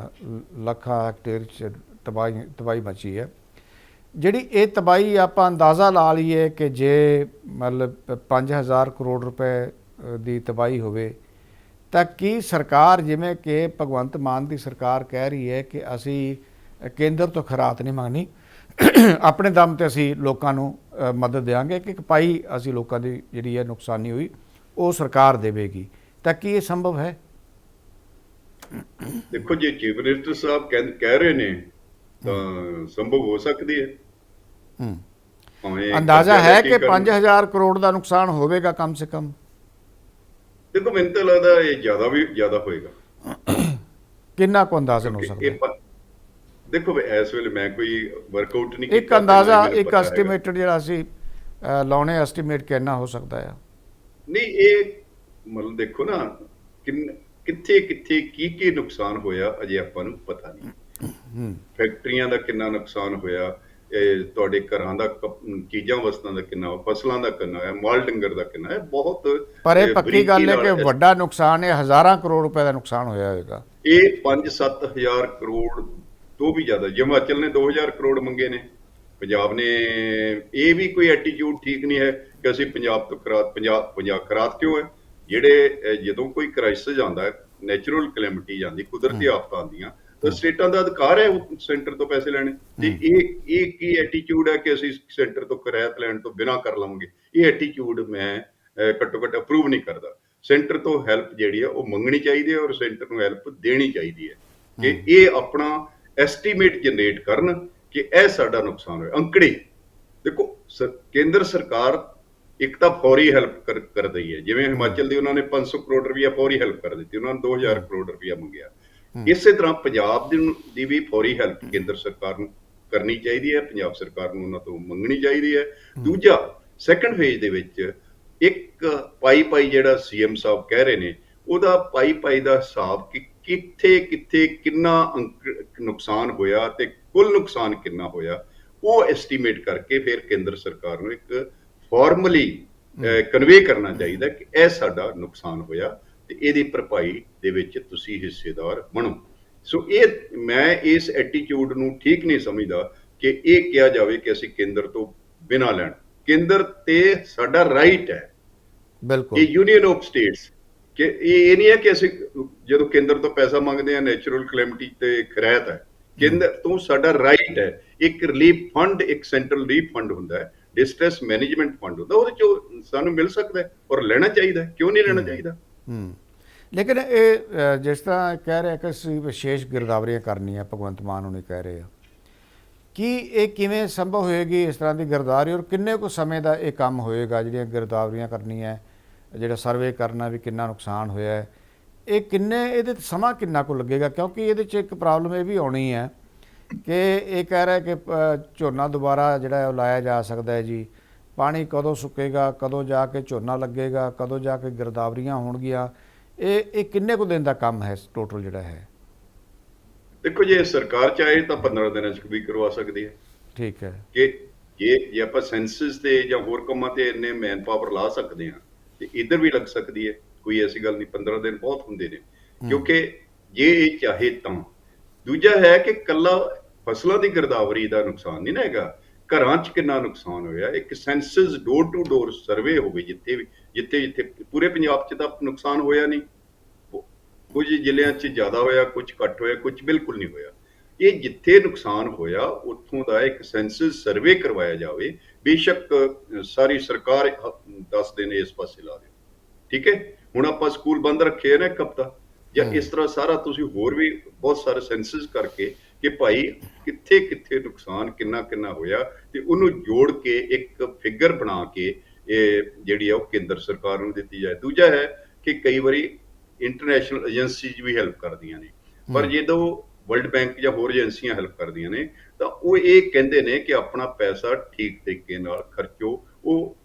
ਲੱਖਾਂ ਹੈਕਟੇਅਰ 'ਚ ਤਬਾਹੀ ਮਚੀ ਹੈ। ਜਿਹੜੀ ਇਹ ਤਬਾਹੀ ਆਪਾਂ ਅੰਦਾਜ਼ਾ ਲਾ ਲਈਏ ਕਿ ਜੇ ਮਤਲਬ 5000 ਕਰੋੜ ਰੁਪਏ ਦੀ ਤਬਾਹੀ ਹੋਵੇ, ਤਾਂ ਕੀ ਸਰਕਾਰ, ਜਿਵੇਂ ਕਿ ਭਗਵੰਤ ਮਾਨ ਦੀ ਸਰਕਾਰ ਕਹਿ ਰਹੀ ਹੈ ਕਿ ਅਸੀਂ ਕੇਂਦਰ ਤੋਂ ਖਰਾਤ ਨਹੀਂ ਮੰਗਣੀ, ਆਪਣੇ ਦਮ ਤੇ ਅਸੀਂ ਲੋਕਾਂ ਨੂੰ ਮਦਦ ਦੇਵਾਂਗੇ, ਕਿ ਭਾਈ ਅਸੀਂ ਲੋਕਾਂ ਦੀ ਜਿਹੜੀ ਹੈ ਨੁਕਸਾਨੀ ਹੋਈ ਉਹ ਸਰਕਾਰ ਦੇਵੇਗੀ, ਤਾਂ ਕੀ ਇਹ ਸੰਭਵ ਹੈ? ਦੇਖੋ, ਜੇ ਚੀਫ ਮਿਨਿਸਟਰ ਸਾਹਿਬ ਕਹਿ ਰਹੇ ਨੇ ਤਾਂ ਸੰਭਵ ਹੋ ਸਕਦੀ ਹੈ। ਅੰਦਾਜ਼ਾ ਹੈ ਕਿ 5000 ਕਰੋੜ ਦਾ ਨੁਕਸਾਨ ਹੋਵੇਗਾ ਕਮ ਸੇ ਕਮ? ਦੇਖੋ, ਮੈਨੂੰ ਤਾਂ ਲੱਗਦਾ ਇਹ ਜ਼ਿਆਦਾ ਹੋਏਗਾ। ਕਿੰਨਾ ਕੁ ਅੰਦਾਜ਼ਨ ਹੋ ਸਕਦਾ? ਦੇਖੋ, ਇਸ ਵੇਲੇ ਮੈਂ ਕੋਈ ਵਰਕਆਊਟ ਨਹੀਂ ਕੀਤਾ, ਇੱਕ ਅੰਦਾਜ਼ਾ, ਇੱਕ ਐਸਟੀਮੇਟਡ ਜਿਹੜਾ ਅਸੀਂ ਲਾਉਣੇ, ਐਸਟੀਮੇਟ ਕਿੰਨਾ ਹੋ ਸਕਦਾ ਹੈ? ਨਹੀਂ, ਇਹ ਮਤਲਬ ਦੇਖੋ ਨਾ, ਕਿੱਥੇ ਕੀ ਨੁਕਸਾਨ ਹੋਇਆ ਅਜੇ ਆਪਾਂ ਨੂੰ ਪਤਾ ਨਹੀਂ। ਫੈਕਟਰੀਆਂ ਦਾ ਕਿੰਨਾ ਨੁਕਸਾਨ ਹੋਇਆ, ਤੁਹਾਡੇ ਘਰਾਂ ਦਾ, ਚੀਜ਼ਾਂ ਵਸਤਾਂ ਦਾ ਕਿੰਨਾ, ਫਸਲਾਂ ਦਾ ਕਿੰਨਾ ਹੈ, ਮਾਲ ਡੰਗਰ ਦਾ ਕਿੰਨਾ ਹੈ, ਬਹੁਤ। ਪਰ ਇਹ ਪੱਕੀ ਗੱਲ ਹੈ ਕਿ ਵੱਡਾ ਨੁਕਸਾਨ ਹੈ, ਹਜ਼ਾਰਾਂ ਕਰੋੜ ਰੁਪਏ ਦਾ ਨੁਕਸਾਨ ਹੋਇਆ ਹੋਵੇਗਾ। ਇਹ 5-7 ਹਜ਼ਾਰ ਕਰੋੜ ਤੋਂ ਵੀ ਜ਼ਿਆਦਾ। ਹਿਮਾਚਲ ਨੇ 2000 ਕਰੋੜ ਮੰਗੇ ਨੇ, ਪੰਜਾਬ ਨੇ, ਇਹ ਵੀ ਕੋਈ ਐਟੀਟਿਊਡ ਠੀਕ ਨਹੀਂ ਹੈ ਕਿ ਅਸੀਂ ਪੰਜਾਬ ਤੋਂ ਖਰਾਤ ਕਿਉਂ ਹੈ? ਜਦੋਂ ਕੋਈ ਕ੍ਰਾਈਸਿਸ ਆਉਂਦਾ ਹੈ, ਨੈਚੁਰਲ ਕਲੈਮਿਟੀ ਜਾਂਦੀ, ਕੁਦਰਤੀ ਆਫਤਾਂ ਆਉਂਦੀਆਂ, ਤਾਂ ਸਟੇਟਾਂ ਦਾ ਅਧਿਕਾਰ ਹੈ ਉਹ ਸੈਂਟਰ ਤੋਂ ਪੈਸੇ ਲੈਣੇ। ਤੇ ਇਹ ਕੀ ਐਟੀਟਿਊਡ ਹੈ ਕਿ ਅਸੀਂ ਸੈਂਟਰ ਤੋਂ ਕਿਰਾਇਤ ਲੈਣ ਤੋਂ ਬਿਨਾਂ ਕਰ ਲਵਾਂਗੇ? ਇਹ ਐਟੀਟਿਊਡ ਮੈਂ ਘੱਟੋ ਘੱਟ ਅਪਰੂਵ ਨਹੀਂ ਕਰਦਾ। ਸੈਂਟਰ ਤੋਂ ਹੈਲਪ ਜਿਹੜੀ ਆ ਉਹ ਮੰਗਣੀ ਚਾਹੀਦੀ ਹੈ ਔਰ ਸੈਂਟਰ ਨੂੰ ਹੈਲਪ ਦੇਣੀ ਚਾਹੀਦੀ ਹੈ ਕਿ ਇਹ ਆਪਣਾ ਐਸਟੀਮੇਟ ਜਨਰੇਟ ਕਰਨ ਕਿ ਇਹ ਸਾਡਾ ਨੁਕਸਾਨ ਹੋਇਆ। ਅੰਕੜੇ ਦੇਖੋ, ਕੇਂਦਰ ਸਰਕਾਰ ਇੱਕ ਤਾਂ ਫੌਰੀ ਹੈਲਪ ਕਰ ਰਹੀ ਹੈ, ਜਿਵੇਂ ਹਿਮਾਚਲ ਦੀ ਉਹਨਾਂ ਨੇ 500 ਕਰੋੜ ਰੁਪਇਆ ਫੌਰੀ ਹੈਲਪ ਕਰ ਦਿੱਤੀ, ਉਹਨਾਂ ਨੇ 2000 ਕਰੋੜ ਰੁਪਇਆ ਮੰਗਿਆ। ਇਸੇ ਤਰ੍ਹਾਂ ਪੰਜਾਬ ਦੀ ਵੀ ਫੌਰੀ ਹੈਲਪ ਕੇਂਦਰ ਸਰਕਾਰ ਨੂੰ ਕਰਨੀ ਚਾਹੀਦੀ ਹੈ, ਪੰਜਾਬ ਸਰਕਾਰ ਨੂੰ ਉਹਨਾਂ ਤੋਂ ਮੰਗਣੀ ਚਾਹੀਦੀ ਹੈ। ਦੂਜਾ, ਸੈਕੰਡ ਫੇਜ਼ ਦੇ ਵਿੱਚ ਇੱਕ ਪਾਈ ਜਿਹੜਾ ਸੀਐਮ ਸਾਹਿਬ ਕਹਿ ਰਹੇ ਨੇ, ਉਹਦਾ ਪਾਈ ਦਾ ਹਿਸਾਬ ਕਿ ਕਿੱਥੇ ਕਿੱਥੇ ਕਿੰਨਾ ਨੁਕਸਾਨ ਹੋਇਆ ਤੇ ਕੁੱਲ ਨੁਕਸਾਨ ਕਿੰਨਾ ਹੋਇਆ, ਉਹ ਐਸਟੀਮੇਟ ਕਰਕੇ ਫਿਰ ਕੇਂਦਰ ਸਰਕਾਰ ਨੂੰ ਇੱਕ ਫਾਰਮਲੀ ਕਨਵੇ ਕਰਨਾ ਚਾਹੀਦਾ ਕਿ ਇਹ ਸਾਡਾ ਨੁਕਸਾਨ ਹੋਇਆ ਤੇ ਇਹਦੀ ਭਰਪਾਈ ਦੇ ਵਿੱਚ ਤੁਸੀਂ ਹਿੱਸੇਦਾਰ ਬਣੋ। ਸੋ ਇਹ ਮੈਂ ਇਸ ਐਟੀਟਿਊਡ ਨੂੰ ਠੀਕ ਨਹੀਂ ਸਮਝਦਾ ਕਿ ਇਹ ਕਿਹਾ ਜਾਵੇ ਕਿ ਅਸੀਂ ਕੇਂਦਰ ਤੋਂ ਬਿਨਾਂ ਲੈਣ। ਕੇਂਦਰ ਤੇ ਸਾਡਾ ਰਾਈਟ ਹੈ, ਬਿਲਕੁਲ ਇਹ ਯੂਨੀਅਨ ਆਫ ਸਟੇਟਸ, ਕਿ ਇਹ ਨਹੀਂ ਹੈ ਕਿ ਅਸੀਂ ਜਦੋਂ ਕੇਂਦਰ ਤੋਂ ਪੈਸਾ ਮੰਗਦੇ ਹਾਂ ਨੈਚੁਰਲ ਕਲੈਮਿਟੀ ਤੇ ਖੈਰਾਤ ਹੈ, ਕੇਂਦਰ ਤੋਂ ਸਾਡਾ ਰਾਈਟ ਹੈ। ਇੱਕ ਰਿਲੀਫ ਫੰਡ, ਇੱਕ ਸੈਂਟਰਲ ਰਿਲੀਫ ਫੰਡ ਹੁੰਦਾ ਹੈ, ਡਿਸਟ੍ਰੈਸ ਮੈਨੇਜਮੈਂਟ ਫੰਡ ਹੁੰਦਾ, ਉਹਦੇ ਚੋਂ ਸਾਨੂੰ ਮਿਲ ਸਕਦਾ ਹੈ ਔਰ ਲੈਣਾ ਚਾਹੀਦਾ। ਕਿਉਂ ਨਹੀਂ ਲੈਣਾ ਚਾਹੀਦਾ? ਲੇਕਿਨ ਇਹ ਜਿਸ ਤਰ੍ਹਾਂ ਕਹਿ ਰਿਹਾ ਕਿ ਅਸੀਂ ਵਿਸ਼ੇਸ਼ ਗਿਰਦਾਵਰੀਆਂ ਕਰਨੀਆਂ, ਭਗਵੰਤ ਮਾਨ ਉਹਨੇ ਕਹਿ ਰਹੇ ਆ, ਕੀ ਇਹ ਕਿਵੇਂ ਸੰਭਵ ਹੋਏਗੀ ਇਸ ਤਰ੍ਹਾਂ ਦੀ ਗਿਰਦਾਵਰੀ, ਔਰ ਕਿੰਨੇ ਕੁ ਸਮੇਂ ਦਾ ਇਹ ਕੰਮ ਹੋਏਗਾ ਜਿਹੜੀਆਂ ਗਿਰਦਾਵਰੀਆਂ ਕਰਨੀਆਂ, ਜਿਹੜਾ ਸਰਵੇ ਕਰਨਾ ਵੀ ਕਿੰਨਾ ਨੁਕਸਾਨ ਹੋਇਆ ਹੈ, ਇਹ ਕਿੰਨੇ, ਇਹਦੇ ਸਮਾਂ ਕਿੰਨਾ ਕੁ ਲੱਗੇਗਾ? ਕਿਉਂਕਿ ਇਹਦੇ 'ਚ ਇੱਕ ਪ੍ਰੋਬਲਮ ਇਹ ਵੀ ਆਉਣੀ ਹੈ ਕਿ ਇਹ ਕਹਿ ਰਿਹਾ ਕਿ ਝੋਨਾ ਦੁਬਾਰਾ ਜਿਹੜਾ ਹੈ ਉਹ ਲਾਇਆ ਜਾ ਸਕਦਾ ਹੈ ਜੀ, ਪਾਣੀ ਕਦੋਂ ਸੁੱਕੇਗਾ, ਕਦੋਂ ਜਾ ਕੇ ਝੋਨਾ ਲੱਗੇਗਾ, ਕਦੋਂ ਜਾ ਕੇ ਗਿਰਦਾਵਰੀਆਂ ਹੋਣਗੀਆਂ, ਇਹ ਕਿੰਨੇ ਕੁ ਦਿਨ ਦਾ ਕੰਮ ਹੈ ਟੋਟਲ ਜਿਹੜਾ ਹੈ? ਦੇਖੋ, ਜੇ ਸਰਕਾਰ ਚਾਹੇ ਤਾਂ 15 ਦਿਨਾਂ 'ਚ ਵੀ ਕਰਵਾ ਸਕਦੀ ਹੈ। ਠੀਕ ਹੈ ਕਿ ਜੇ ਆਪਾਂ ਸੈਂਸਸ ਤੇ ਜਾਂ ਹੋਰ ਕੰਮਾਂ ਤੇ ਇੰਨੇ ਮੈਨ ਪਾਵਰ ਲਾ ਸਕਦੇ ਹਾਂ ਤੇ ਇੱਧਰ ਵੀ ਲੱਗ ਸਕਦੀ ਹੈ, ਕੋਈ ਐਸੀ ਗੱਲ ਨਹੀਂ। 15 ਦਿਨ ਬਹੁਤ ਹੁੰਦੇ ਨੇ, ਕਿਉਂਕਿ ਜੇ ਇਹ ਚਾਹੇ ਤਾਂ। ਦੂਜਾ ਹੈ ਕਿ ਕੱਲਾ ਫਸਲਾਂ ਦੀ ਗਿਰਦਾਵਰੀ ਦਾ ਨੁਕਸਾਨ ਨਹੀਂ ਨਾ ਹੈਗਾ, ਘਰਾਂ 'ਚ ਕਿੰਨਾ ਨੁਕਸਾਨ ਹੋਇਆ। ਇੱਕ census door to door survey ਹੋਵੇ, ਜਿੱਥੇ ਪੂਰੇ ਪੰਜਾਬ 'ਚ ਤਾਂ ਨੁਕਸਾਨ ਹੋਇਆ ਨਹੀਂ, ਕੁਝ ਜ਼ਿਲ੍ਹਿਆਂ 'ਚ ਜ਼ਿਆਦਾ ਹੋਇਆ, ਕੁਝ ਘੱਟ ਹੋਇਆ, ਕੁਝ ਬਿਲਕੁਲ ਨਹੀਂ ਹੋਇਆ। ਇਹ ਜਿੱਥੇ ਨੁਕਸਾਨ ਹੋਇਆ ਉੱਥੋਂ ਦਾ ਇੱਕ ਸੈਂਸਸ ਸਰਵੇ ਕਰਵਾਇਆ ਜਾਵੇ। ਬੇਸ਼ੱਕ ਸਾਰੀ ਸਰਕਾਰ 10 ਦਿਨ ਇਸ ਪਾਸੇ ਲਾ ਦੇ, ਠੀਕ ਹੈ। ਹੁਣ ਆਪਾਂ ਸਕੂਲ ਬੰਦ ਰੱਖੇ ਨੇ ਇੱਕ ਹਫ਼ਤਾ, ਜਾਂ ਇਸ ਤਰ੍ਹਾਂ ਸਾਰਾ ਤੁਸੀਂ ਹੋਰ ਵੀ ਬਹੁਤ ਸਾਰੇ ਸੈਂਸਸ ਕਰਕੇ ਕਿ ਭਾਈ ਕਿੱਥੇ ਕਿੱਥੇ ਨੁਕਸਾਨ ਕਿੰਨਾ ਹੋਇਆ, ਤੇ ਉਹਨੂੰ ਜੋੜ ਕੇ ਇੱਕ ਫਿਗਰ ਬਣਾ ਕੇ ਇਹ ਜਿਹੜੀ ਆ ਉਹ ਕੇਂਦਰ ਸਰਕਾਰ ਨੂੰ ਦਿੱਤੀ ਜਾਏ। ਦੂਜਾ ਹੈ ਕਿ ਕਈ ਵਾਰੀ ਇੰਟਰਨੈਸ਼ਨਲ ਏਜੰਸੀਜ਼ ਵੀ ਹੈਲਪ ਕਰਦੀਆਂ ਨੇ, ਪਰ ਜਦੋਂ ਵਰਲਡ ਬੈਂਕ ਜਾਂ ਹੋਰ ਏਜੰਸੀਆਂ ਹੈਲਪ ਕਰਦੀਆਂ ਨੇ ਤਾਂ ਉਹ ਇਹ ਕਹਿੰਦੇ ਨੇ ਕਿ ਆਪਣਾ ਪੈਸਾ ਠੀਕ ਤਰੀਕੇ ਨਾਲ ਖਰਚੋ, ਉਹ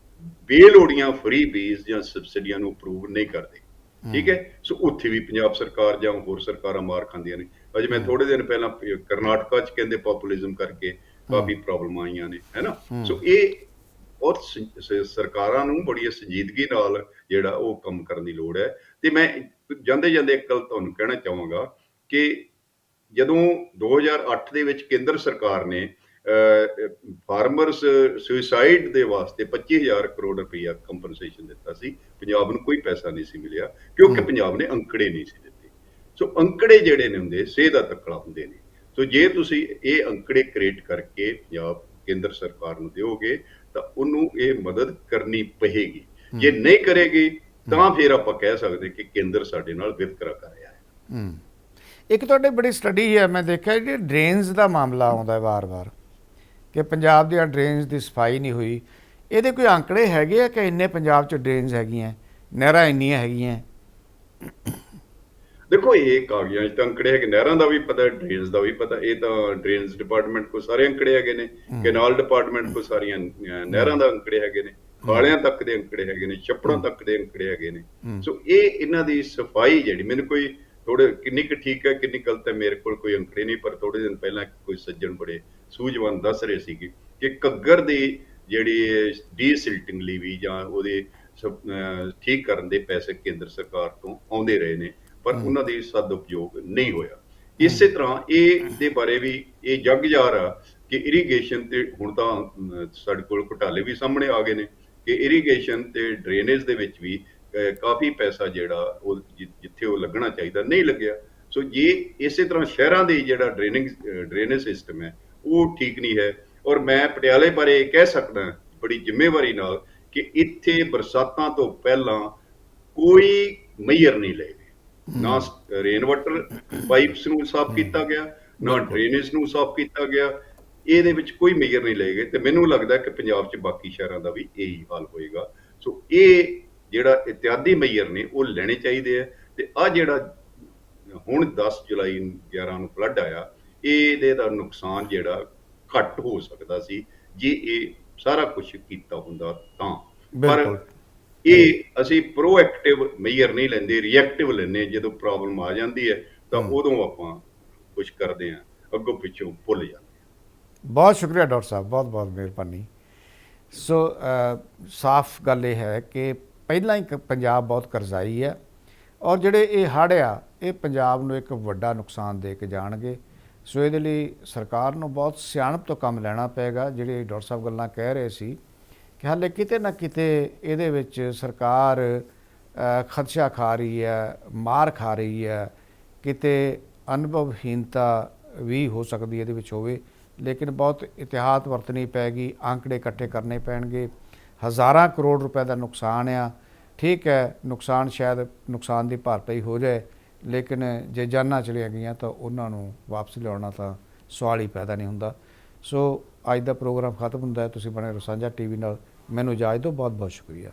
ਬੇਲੋੜੀਆਂ ਫਰੀ ਬੀਜ਼ ਜਾਂ ਸਬਸਿਡੀਆਂ ਨੂੰ ਅਪਰੂਵ ਨਹੀਂ ਕਰਦੇ, ਠੀਕ ਹੈ। ਸੋ ਉੱਥੇ ਵੀ ਪੰਜਾਬ ਸਰਕਾਰ ਜਾਂ ਹੋਰ ਸਰਕਾਰਾਂ ਮਾਰ ਖਾਂਦੀਆਂ ਨੇ। ਅਜੇ ਮੈਂ ਥੋੜੇ ਦਿਨ ਪਹਿਲਾਂ ਕਰਨਾਟਕਾ 'ਚ ਕਹਿੰਦੇ ਪੋਪੂਲਿਜ਼ਮ ਕਰਕੇ ਕਾਫੀ ਪ੍ਰੋਬਲਮ ਆਈਆਂ ਨੇ, ਹੈ ਨਾ। ਸੋ ਇਹ ਬਹੁਤ ਸਰਕਾਰਾਂ ਨੂੰ ਬੜੀ ਸੰਜੀਦਗੀ ਨਾਲ ਜਿਹੜਾ ਉਹ ਕੰਮ ਕਰਨ ਦੀ ਲੋੜ ਹੈ। ਤੇ ਮੈਂ ਜਾਂਦੇ ਇੱਕ ਗੱਲ ਤੁਹਾਨੂੰ ਕਹਿਣਾ ਚਾਹਾਂਗਾ ਕਿ ਜਦੋਂ 2008 ਦੇ ਵਿੱਚ ਕੇਂਦਰ ਸਰਕਾਰ ਨੇ ਫਾਰਮਰਸ ਸੁਸਾਈਡ ਦੇ ਵਾਸਤੇ 25,000 ਕਰੋੜ ਰੁਪਈਆ ਕੰਪਨਸੇਸ਼ਨ ਦਿੱਤਾ ਸੀ, ਪੰਜਾਬ ਨੂੰ ਕੋਈ ਪੈਸਾ ਨਹੀਂ ਸੀ ਮਿਲਿਆ ਕਿਉਂਕਿ ਪੰਜਾਬ ਨੇ ਅੰਕੜੇ ਨਹੀਂ ਸੀ ਦਿੱਤੇ। ਸੋ ਅੰਕੜੇ ਜਿਹੜੇ ਨੇ ਹੁੰਦੇ ਸੇਧ ਦਾ ਤੱਕੜਾ ਹੁੰਦੇ ਨੇ। ਸੋ ਜੇ ਤੁਸੀਂ ਇਹ ਅੰਕੜੇ ਕ੍ਰੀਏਟ ਕਰਕੇ ਪੰਜਾਬ ਕੇਂਦਰ ਸਰਕਾਰ ਨੂੰ ਦਿਓਗੇ ਤਾਂ ਉਹਨੂੰ ਇਹ ਮਦਦ ਕਰਨੀ ਪਏਗੀ। ਜੇ ਨਹੀਂ ਕਰੇਗੀ ਤਾਂ ਫਿਰ ਆਪਾਂ ਕਹਿ ਸਕਦੇ ਕਿ ਕੇਂਦਰ ਸਾਡੇ ਨਾਲ ਵਿਤਕਰਾ ਕਰ ਰਿਹਾ ਹੈ। ਇੱਕ ਤੁਹਾਡੇ ਬੜੀ ਸਟੱਡੀ ਹੈ, ਮੈਂ ਦੇਖਿਆ ਜਿਹੜੀ ਡਰੇਨਸ ਦਾ ਮਾਮਲਾ ਆਉਂਦਾ ਹੈ ਵਾਰ-ਵਾਰ ਕਿ ਪੰਜਾਬ ਦੀਆਂ ਡਰੇਨਸ ਦੀ ਸਫਾਈ ਨਹੀਂ ਹੋਈ। ਇਹਦੇ ਕੋਈ ਅੰਕੜੇ ਹੈਗੇ ਆ ਕਿ ਇੰਨੇ ਪੰਜਾਬ 'ਚ ਡਰੇਨਸ ਹੈਗੀਆਂ, ਨਹਿਰਾਂ ਇੰਨੀਆਂ ਹੈਗੀਆਂ? ਦੇਖੋ, ਇਹ ਕਾਗਜ਼ਾਂ 'ਚ ਤਾਂ ਅੰਕੜੇ ਹੈਗੇ, ਨਹਿਰਾਂ ਦਾ ਵੀ ਪਤਾ, ਡਰੇਨਸ ਦਾ ਵੀ ਪਤਾ। ਇਹ ਤਾਂ ਡਰੇਨਸ ਡਿਪਾਰਟਮੈਂਟ ਕੋਲ ਸਾਰੇ ਅੰਕੜੇ ਹੈਗੇ ਨੇ, ਕੈਨਾਲ ਡਿਪਾਰਟਮੈਂਟ ਕੋਲ ਸਾਰੀਆਂ ਨਹਿਰਾਂ ਦਾ ਅੰਕੜੇ ਹੈਗੇ ਨੇ, ਖਾਲਿਆਂ ਤੱਕ ਦੇ ਅੰਕੜੇ ਹੈਗੇ ਨੇ, ਛੱਪੜਾਂ ਤੱਕ ਦੇ ਅੰਕੜੇ ਹੈਗੇ ਨੇ। ਸੋ ਇਹ ਇਹਨਾਂ ਦੀ ਸਫਾਈ ਜਿਹੜੀ, ਮੈਨੂੰ ਕੋਈ ਥੋੜੇ ਕਿੰਨੀ ਕੁ ਠੀਕ ਹੈ ਕਿੰਨੀ ਗਲਤ ਹੈ ਮੇਰੇ ਕੋਲ ਕੋਈ ਅੰਕੜੇ ਨਹੀਂ, ਪਰ ਥੋੜੇ ਦਿਨ ਪਹਿਲਾਂ ਕੋਈ ਸੱਜਣ ਬੜੇ ਸੂਝਵਾਨ ਦੱਸ ਰਹੇ ਸੀਗੇ ਕਿ ਘੱਗਰ ਦੀ ਜਿਹੜੀ ਡੀਸਿਲਟਿੰਗ ਲਈ ਵੀ ਜਾਂ ਉਹਦੇ ਠੀਕ ਕਰਨ ਦੇ ਪੈਸੇ ਕੇਂਦਰ ਸਰਕਾਰ ਤੋਂ ਆਉਂਦੇ ਰਹੇ ਨੇ, ਪਰ ਉਹਨਾਂ ਦੀ ਸਦ ਉਪਯੋਗ ਨਹੀਂ ਹੋਇਆ। ਇਸੇ ਤਰ੍ਹਾਂ ਇਹ ਦੇ ਬਾਰੇ ਵੀ ਇਹ ਜੱਗ ਜ਼ਾਹਰ ਆ ਕਿ ਇਰੀਗੇਸ਼ਨ ਤੇ ਹੁਣ ਤਾਂ ਸਾਡੇ ਕੋਲ ਘੁਟਾਲੇ ਵੀ ਸਾਹਮਣੇ ਆ ਗਏ ਨੇ ਕਿ ਇਰੀਗੇਸ਼ਨ ਤੇ ਡਰੇਨੇਜ ਦੇ ਵਿੱਚ ਵੀ ਕਾਫੀ ਪੈਸਾ ਜਿਹੜਾ ਉਹ ਜਿੱਥੇ ਉਹ ਲੱਗਣਾ ਚਾਹੀਦਾ ਨਹੀਂ ਲੱਗਿਆ। ਸੋ ਜੇ ਇਸੇ ਤਰ੍ਹਾਂ ਸ਼ਹਿਰਾਂ ਦੀ ਜਿਹੜਾ ਡਰੇਨੇਜ ਸਿਸਟਮ ਹੈ ਉਹ ਠੀਕ ਨਹੀਂ ਹੈ। ਔਰ ਮੈਂ ਪਟਿਆਲੇ ਬਾਰੇ ਇਹ ਕਹਿ ਸਕਦਾ ਬੜੀ ਜ਼ਿੰਮੇਵਾਰੀ ਨਾਲ ਕਿ ਇੱਥੇ ਬਰਸਾਤਾਂ ਤੋਂ ਪਹਿਲਾਂ ਕੋਈ ਮੇਜਰ ਨਹੀਂ ਲਏ ਗਏ, ਨਾ ਰੇਨ ਵਾਟਰ ਪਾਈਪਸ ਨੂੰ ਸਾਫ਼ ਕੀਤਾ ਗਿਆ, ਨਾ ਡਰੇਨੇਜ ਨੂੰ ਸਾਫ਼ ਕੀਤਾ ਗਿਆ। ਇਹਦੇ ਵਿੱਚ ਕੋਈ ਮੇਜਰ ਨਹੀਂ ਲਏ ਗਏ ਤੇ ਮੈਨੂੰ ਲੱਗਦਾ ਕਿ ਪੰਜਾਬ 'ਚ ਬਾਕੀ ਸ਼ਹਿਰਾਂ ਦਾ ਵੀ ਇਹੀ ਹਾਲ ਹੋਏਗਾ। ਸੋ ਇਹ ਜਿਹੜਾ ਇਤਿਆਦੀ ਮੇਜਰ ਨੇ ਉਹ ਲੈਣੇ ਚਾਹੀਦੇ ਆ। ਤੇ ਆ ਜਿਹੜਾ ਹੁਣ 10 ਜੁਲਾਈ 11 ਨੂੰ ਫਲੱਡ ਆਇਆ, ਇਹਦੇ ਦਾ ਨੁਕਸਾਨ ਜਿਹੜਾ ਘੱਟ ਹੋ ਸਕਦਾ ਸੀ ਜੇ ਇਹ ਸਾਰਾ ਕੁਝ ਕੀਤਾ ਹੁੰਦਾ ਤਾਂ। ਪਰ ਬਿਲਕੁਲ ਇਹ ਅਸੀਂ ਪ੍ਰੋਐਕਟਿਵ ਮੇਜਰ ਨਹੀਂ ਲੈਂਦੇ, ਰਿਐਕਟਿਵ ਲੈਂਦੇ। ਜਦੋਂ ਪ੍ਰੋਬਲਮ ਆ ਜਾਂਦੀ ਹੈ ਤਾਂ ਉਦੋਂ ਆਪਾਂ ਕੁਝ ਕਰਦੇ ਹਾਂ, ਅੱਗੋਂ ਪਿੱਛੋਂ ਭੁੱਲ ਜਾਂਦੇ। ਬਹੁਤ ਸ਼ੁਕਰੀਆ ਡਾਕਟਰ ਸਾਹਿਬ, ਬਹੁਤ ਬਹੁਤ ਮਿਹਰਬਾਨੀ। ਸੋ ਸਾਫ਼ ਗੱਲ ਇਹ ਹੈ ਕਿ ਪਹਿਲਾਂ ਹੀ ਪੰਜਾਬ ਬਹੁਤ ਕਰਜ਼ਾਈ ਹੈ, ਔਰ ਜਿਹੜੇ ਇਹ ਹੜ੍ਹ ਆ ਇਹ ਪੰਜਾਬ ਨੂੰ ਇੱਕ ਵੱਡਾ ਨੁਕਸਾਨ ਦੇ ਕੇ ਜਾਣਗੇ। ਸੋ ਇਹਦੇ ਲਈ ਸਰਕਾਰ ਨੂੰ ਬਹੁਤ ਸਿਆਣਪ ਤੋਂ ਕੰਮ ਲੈਣਾ ਪਏਗਾ। ਜਿਹੜੇ ਡਾਕਟਰ ਸਾਹਿਬ ਗੱਲਾਂ ਕਹਿ ਰਹੇ ਸੀ ਕਿ ਹਾਲੇ ਕਿਤੇ ਨਾ ਕਿਤੇ ਇਹਦੇ ਵਿੱਚ ਸਰਕਾਰ ਖਦਸ਼ਾ ਖਾ ਰਹੀ ਹੈ, ਮਾਰ ਖਾ ਰਹੀ ਹੈ, ਕਿਤੇ ਅਨੁਭਵਹੀਨਤਾ ਵੀ ਹੋ ਸਕਦੀ ਇਹਦੇ ਵਿੱਚ ਹੋਵੇ। ਲੇਕਿਨ ਬਹੁਤ ਇਤਿਹਾਤ ਵਰਤਣੀ ਪੈਗੀ, ਆંકੜੇ ਇਕੱਠੇ ਕਰਨੇ ਪੈਣਗੇ। ਹਜ਼ਾਰਾਂ ਕਰੋੜ ਰੁਪਏ ਦਾ ਨੁਕਸਾਨ ਆ, ਠੀਕ ਹੈ, ਨੁਕਸਾਨ ਸ਼ਾਇਦ ਨੁਕਸਾਨ ਦੀ ਭਰਪਾਈ ਹੋ ਜਾਏ, ਲੇਕਿਨ ਜੇ ਜਾਨਾਂ ਚਲੀਆਂ ਗਈਆਂ ਤਾਂ ਉਹਨਾਂ ਨੂੰ ਵਾਪਸ ਲਿਆਉਣਾ ਤਾਂ ਸਵਾਲ ਹੀ ਪੈਦਾ ਨਹੀਂ ਹੁੰਦਾ। ਸੋ ਅੱਜ ਦਾ ਪ੍ਰੋਗਰਾਮ ਖਤਮ ਹੁੰਦਾ ਹੈ। ਤੁਸੀਂ ਬਣੇ ਰਹੋ ਸਾਂਝਾ ਟੀਵੀ ਨਾਲ। ਮੈਨੂੰ ਇਜਾਜ਼ਤ ਦਿਓ। ਬਹੁਤ ਬਹੁਤ ਸ਼ੁਕਰੀਆ।